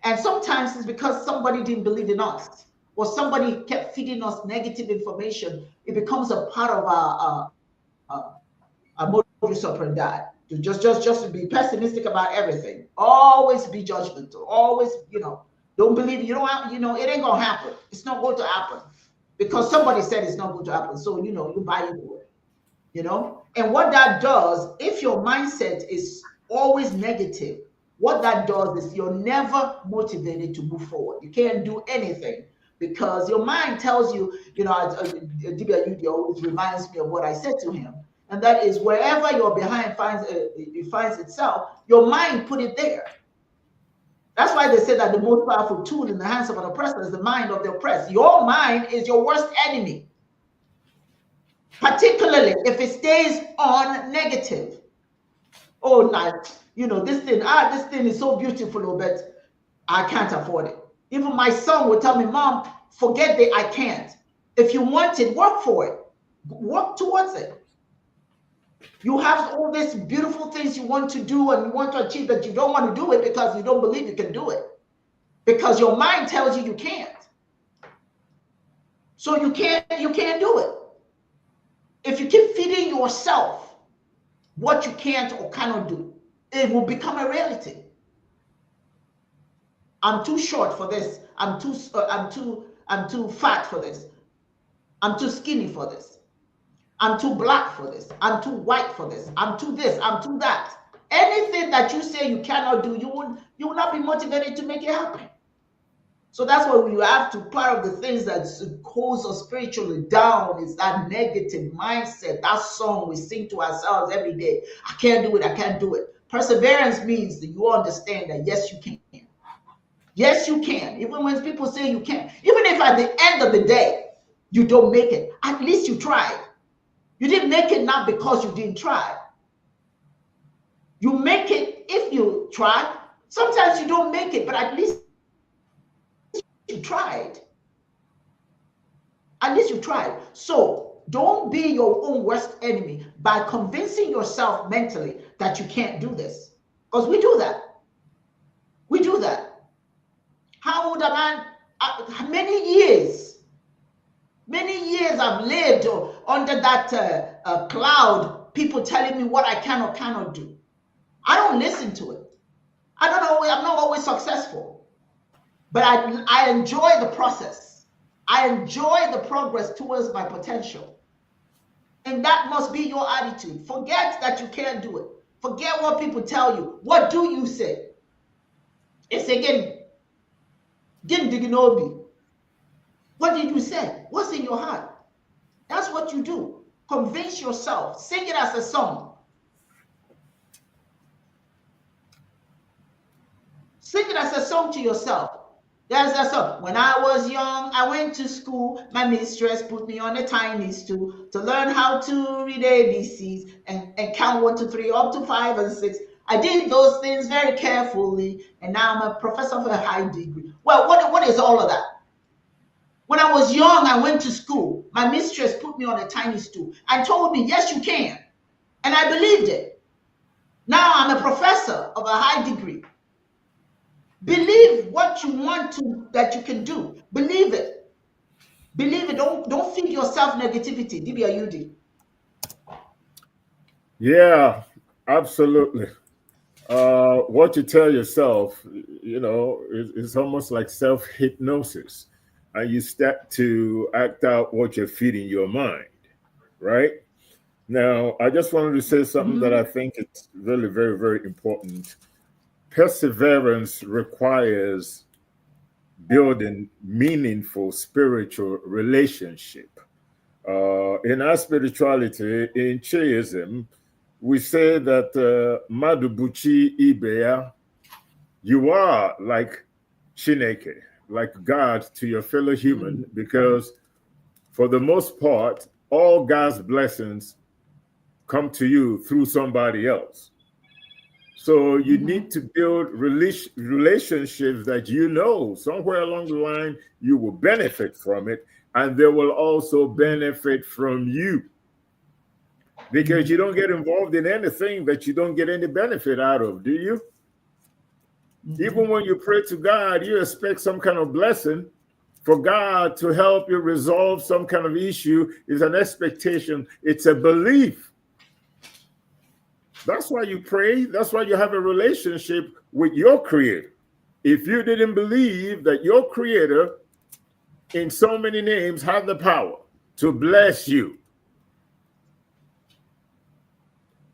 And sometimes it's because somebody didn't believe in us, or somebody kept feeding us negative information. It becomes a part of our modus operandi. To just to be pessimistic about everything. Always be judgmental. Always, don't believe, it ain't gonna happen. It's not going to happen. Because somebody said it's not going to happen. So, you buy into it. And what that does, if your mindset is always negative, what that does is you're never motivated to move forward. You can't do anything because your mind tells you, Dibia always reminds me of what I said to him. And that is, wherever your behind finds itself, your mind put it there. That's why they say that the most powerful tool in the hands of an oppressor is the mind of the oppressed. Your mind is your worst enemy, particularly if it stays on negative. Oh, this thing is so beautiful, but I can't afford it. Even my son would tell me, Mom, forget that I can't. If you want it, work for it. Work towards it. You have all these beautiful things you want to do and you want to achieve, but you don't want to do it because you don't believe you can do it. Because your mind tells you you can't. So you can't do it. If you keep feeding yourself what you can't or cannot do, it will become a reality. I'm too short for this. I'm too fat for this. I'm too skinny for this. I'm too black for this. I'm too white for this. I'm too this. I'm too that. Anything that you say you cannot do, you will not be motivated to make it happen. So that's why we have to, part of the things that holds us spiritually down is that negative mindset, that song we sing to ourselves every day. I can't do it. I can't do it. Perseverance means that you understand that yes, you can. Yes, you can. Even when people say you can't. Even if at the end of the day, you don't make it, at least you tried. You didn't make it not because you didn't try. You make it if you try. Sometimes you don't make it, but at least you tried. At least you tried. So don't be your own worst enemy by convincing yourself mentally that you can't do this. Because we do that. We do that. How old am I? Many years I've lived under that cloud, people telling me what I can or cannot do. I don't listen to it. I don't know, I'm not always successful, but I enjoy the process. I enjoy the progress towards my potential. And that must be your attitude. Forget that you can't do it. Forget what people tell you. What do you say? It's again, what did you say? What's in your heart? That's what you do. Convince yourself. Sing it as a song. Sing it as a song to yourself. There's a song. When I was young, I went to school. My mistress put me on a tiny stool to learn how to read ABCs and count 1, 2, 3, up to 5 and 6. I did those things very carefully, and now I'm a professor of a high degree. Well, what is all of that? When I was young, I went to school. My mistress put me on a tiny stool and told me, yes, you can. And I believed it. Now I'm a professor of a high degree. Believe what you want to, that you can do. Believe it. Believe it. Don't feed yourself negativity. Dibia Yudi. Yeah, absolutely. What you tell yourself, it's almost like self-hypnosis. And you start to act out what you're feeding your mind, right? Now, I just wanted to say something that I think is really very, very important. Perseverance requires building meaningful spiritual relationship. In our spirituality, in Chiism, we say that Madubuchi Ibea, you are like Chineke, like God to your fellow human, because for the most part, all God's blessings come to you through somebody else. So you need to build relationships that somewhere along the line you will benefit from it, and they will also benefit from you. Because you don't get involved in anything that you don't get any benefit out of, do you? Even when you pray to God, you expect some kind of blessing. For God to help you resolve some kind of issue is an expectation. It's a belief. That's why you pray. That's why you have a relationship with your Creator. If you didn't believe that your Creator, in so many names, had the power to bless you,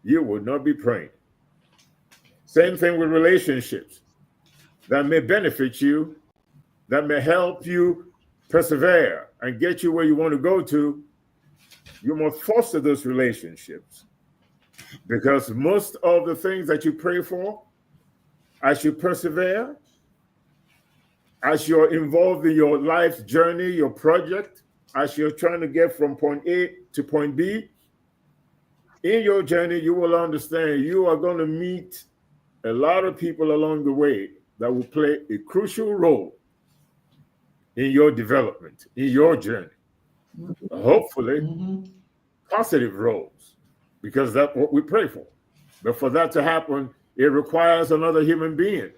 you would not be praying. Same thing with relationships that may benefit you, that may help you persevere and get you where you want to go to. You must foster those relationships, because most of the things that you pray for, as you persevere, as you're involved in your life's journey, your project, as you're trying to get from point A to point B, in your journey, you will understand you are going to meet a lot of people along the way that will play a crucial role in your development, in your journey. Hopefully, positive roles, because that's what we pray for. But for that to happen, it requires another human being.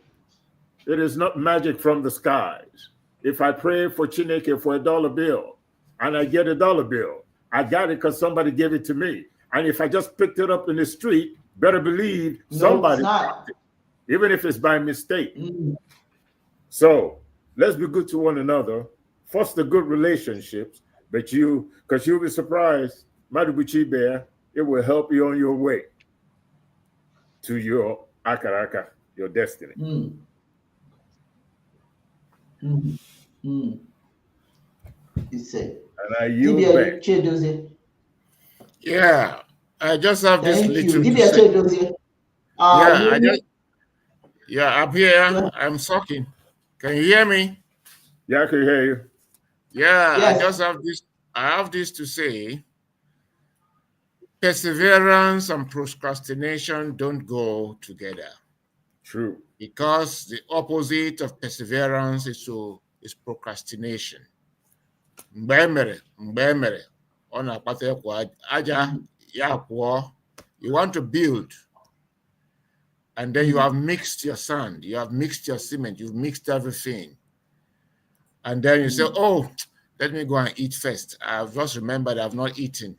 It is not magic from the skies. If I pray for Chineke for $1 bill and I get $1 bill, I got it because somebody gave it to me. And if I just picked it up in the street, better believe somebody dropped it, even if it's by mistake. So let's be good to one another, foster good relationships, because you'll be surprised, Madubuchi Bear, it will help you on your way to your akaraka, your destiny. You say. And I yield back. Yeah, I just have this little. I'm here. I'm sucking. Can you hear me? Yeah, I can hear you. Yeah, yes. I just have this. I have this to say. Perseverance and procrastination don't go together. True. Because the opposite of perseverance is procrastination. You want to build, and then you have mixed your sand, you have mixed your cement, you've mixed everything. And then you say, oh, let me go and eat first. I've just remembered I've not eaten.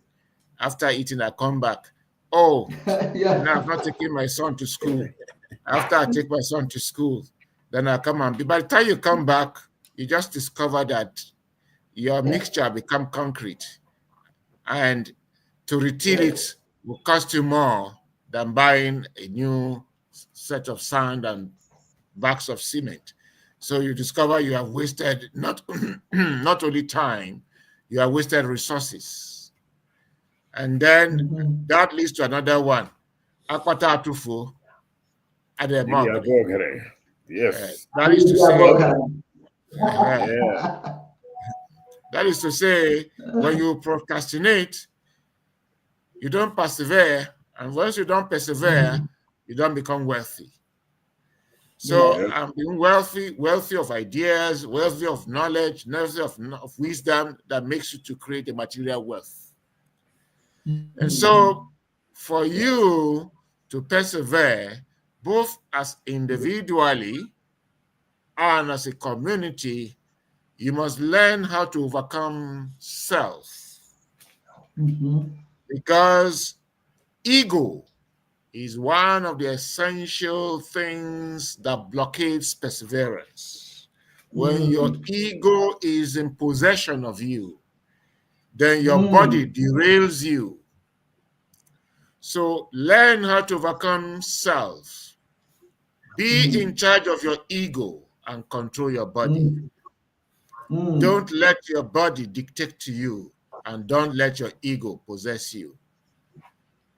After eating, I come back. Oh, now I've not taken my son to school. After I take my son to school, then I come and by the time you come back, you just discover that your mixture become concrete. And to retail it will cost you more than buying a new set of sand and bags of cement. So you discover you have wasted not only time, you have wasted resources. And then that leads to another one. Akpata atufo ademogre. Yes. That is to say, Yeah. that is to say, when you procrastinate, you don't persevere, and once you don't persevere, you don't become wealthy. So I'm being wealthy of ideas, wealthy of knowledge, wealthy of wisdom that makes you to create a material wealth. And so for you to persevere, both as individually and as a community, you must learn how to overcome self. Because ego is one of the essential things that blockades perseverance. When your ego is in possession of you, then your body derails you. So learn how to overcome self. Be in charge of your ego and control your body. Don't let your body dictate to you, and don't let your ego possess you.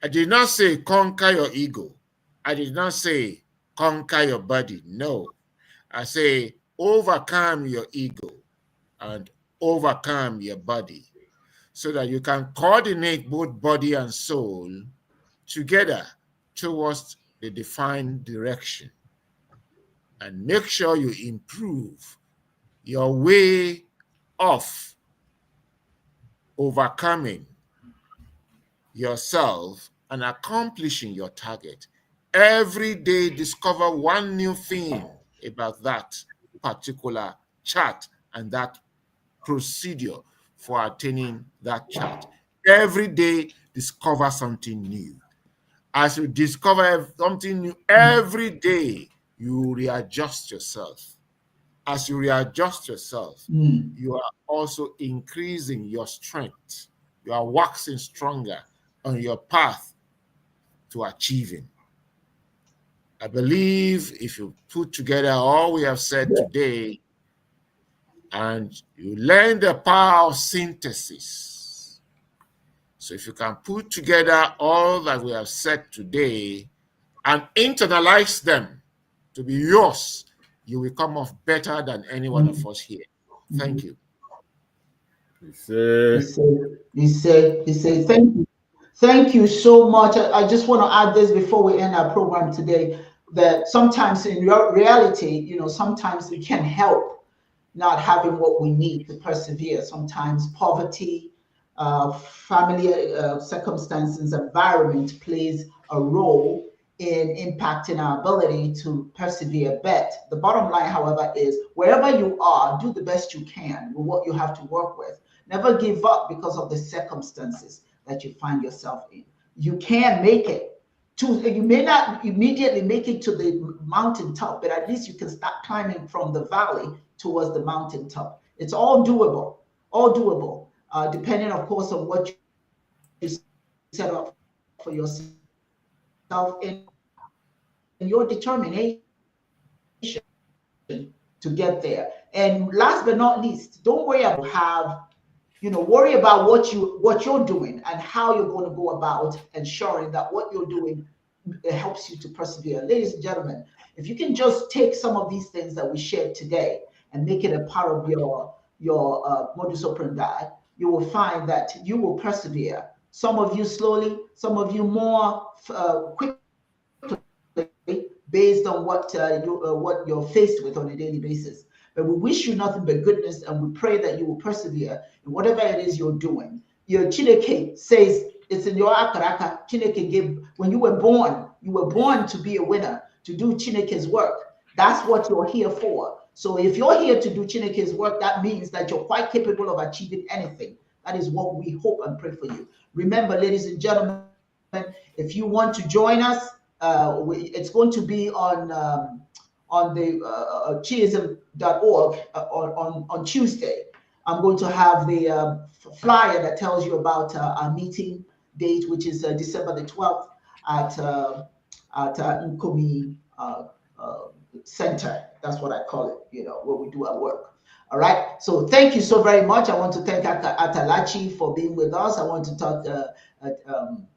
I did not say conquer your ego. I did not say conquer your body. No. I say overcome your ego and overcome your body so that you can coordinate both body and soul together towards the defined direction. And make sure you improve your way of overcoming yourself and accomplishing your target. Every day, discover one new thing about that particular chart and that procedure for attaining that chart. Every day, discover something new. As you discover something new every day, you readjust yourself. As you readjust yourself, you are also increasing your strength. You are waxing stronger on your path to achieving. I believe if you put together all we have said today and you learn the power of synthesis. So if you can put together all that we have said today and internalize them to be yours, you will come off better than any one of us here. Thank you. He said, thank you. Thank you so much. I just want to add this before we end our program today, that sometimes in reality, sometimes we can't help not having what we need to persevere. Sometimes poverty, family circumstances, environment plays a role in impacting our ability to persevere. But the bottom line, however, is wherever you are, do the best you can with what you have to work with. Never give up because of the circumstances that you find yourself in. You can make it. You may not immediately make it to the mountaintop, but at least you can start climbing from the valley towards the mountaintop. It's all doable, depending, of course, on what you set up for yourself and your determination to get there. And last but not least, don't worry about worry about what you're doing and how you're going to go about ensuring that what you're doing helps you to persevere. Ladies and gentlemen, if you can just take some of these things that we shared today and make it a part of your modus operandi, you will find that you will persevere. Some of you slowly, some of you more quickly, based on what you're faced with on a daily basis. But we wish you nothing but goodness, and we pray that you will persevere in whatever it is you're doing. Your Chineke says it's in your akaraka. Chineke gave, when you were born to be a winner, to do Chineke's work. That's what you're here for. So if you're here to do Chineke's work, that means that you're quite capable of achieving anything. That is what we hope and pray for you. Remember, ladies and gentlemen, if you want to join us, it's going to be on the chiism.org on Tuesday. I'm going to have the flyer that tells you about our meeting date, which is December the 12th at Nkomi Center. That's what I call it, you know, where we do our work. All right. So thank you so very much. I want to thank Atalachi for being with us. I want to talk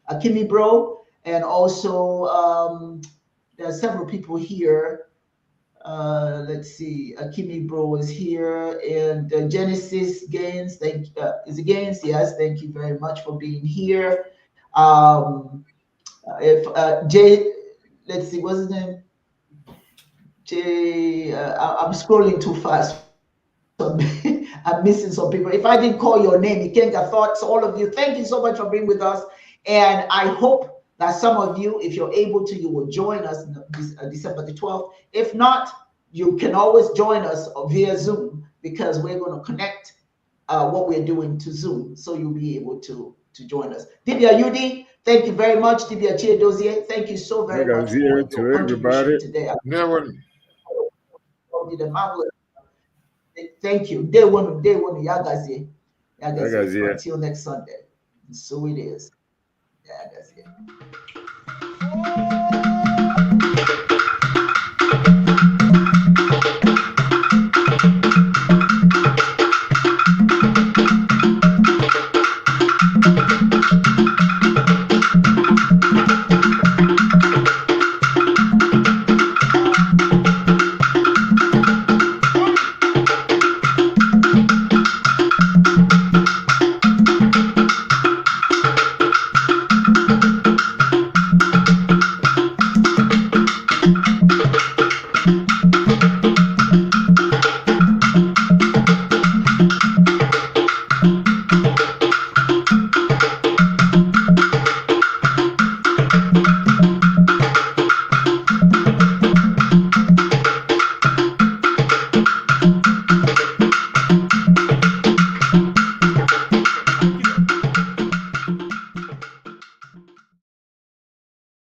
Akimi Bro, and also there are several people here. Let's see, Akimi Bro is here, and Genesis Gaines. Is it Gaines? Yes, thank you very much for being here. If Jay, let's see, what's his name? Jay, I'm scrolling too fast. So I'm missing some people. If I didn't call your name, you can't get thoughts. All of you, thank you so much for being with us. And I hope that some of you, if you're able to, you will join us December the 12th. If not, you can always join us via Zoom, because we're going to connect what we're doing to Zoom. So you'll be able to join us. Dibia Yudi, thank you very much. Dibia Chiedozie, thank you so very much for your contribution today. Thank you. Day one, Yagazie. Until next Sunday. So it is. Yagazie.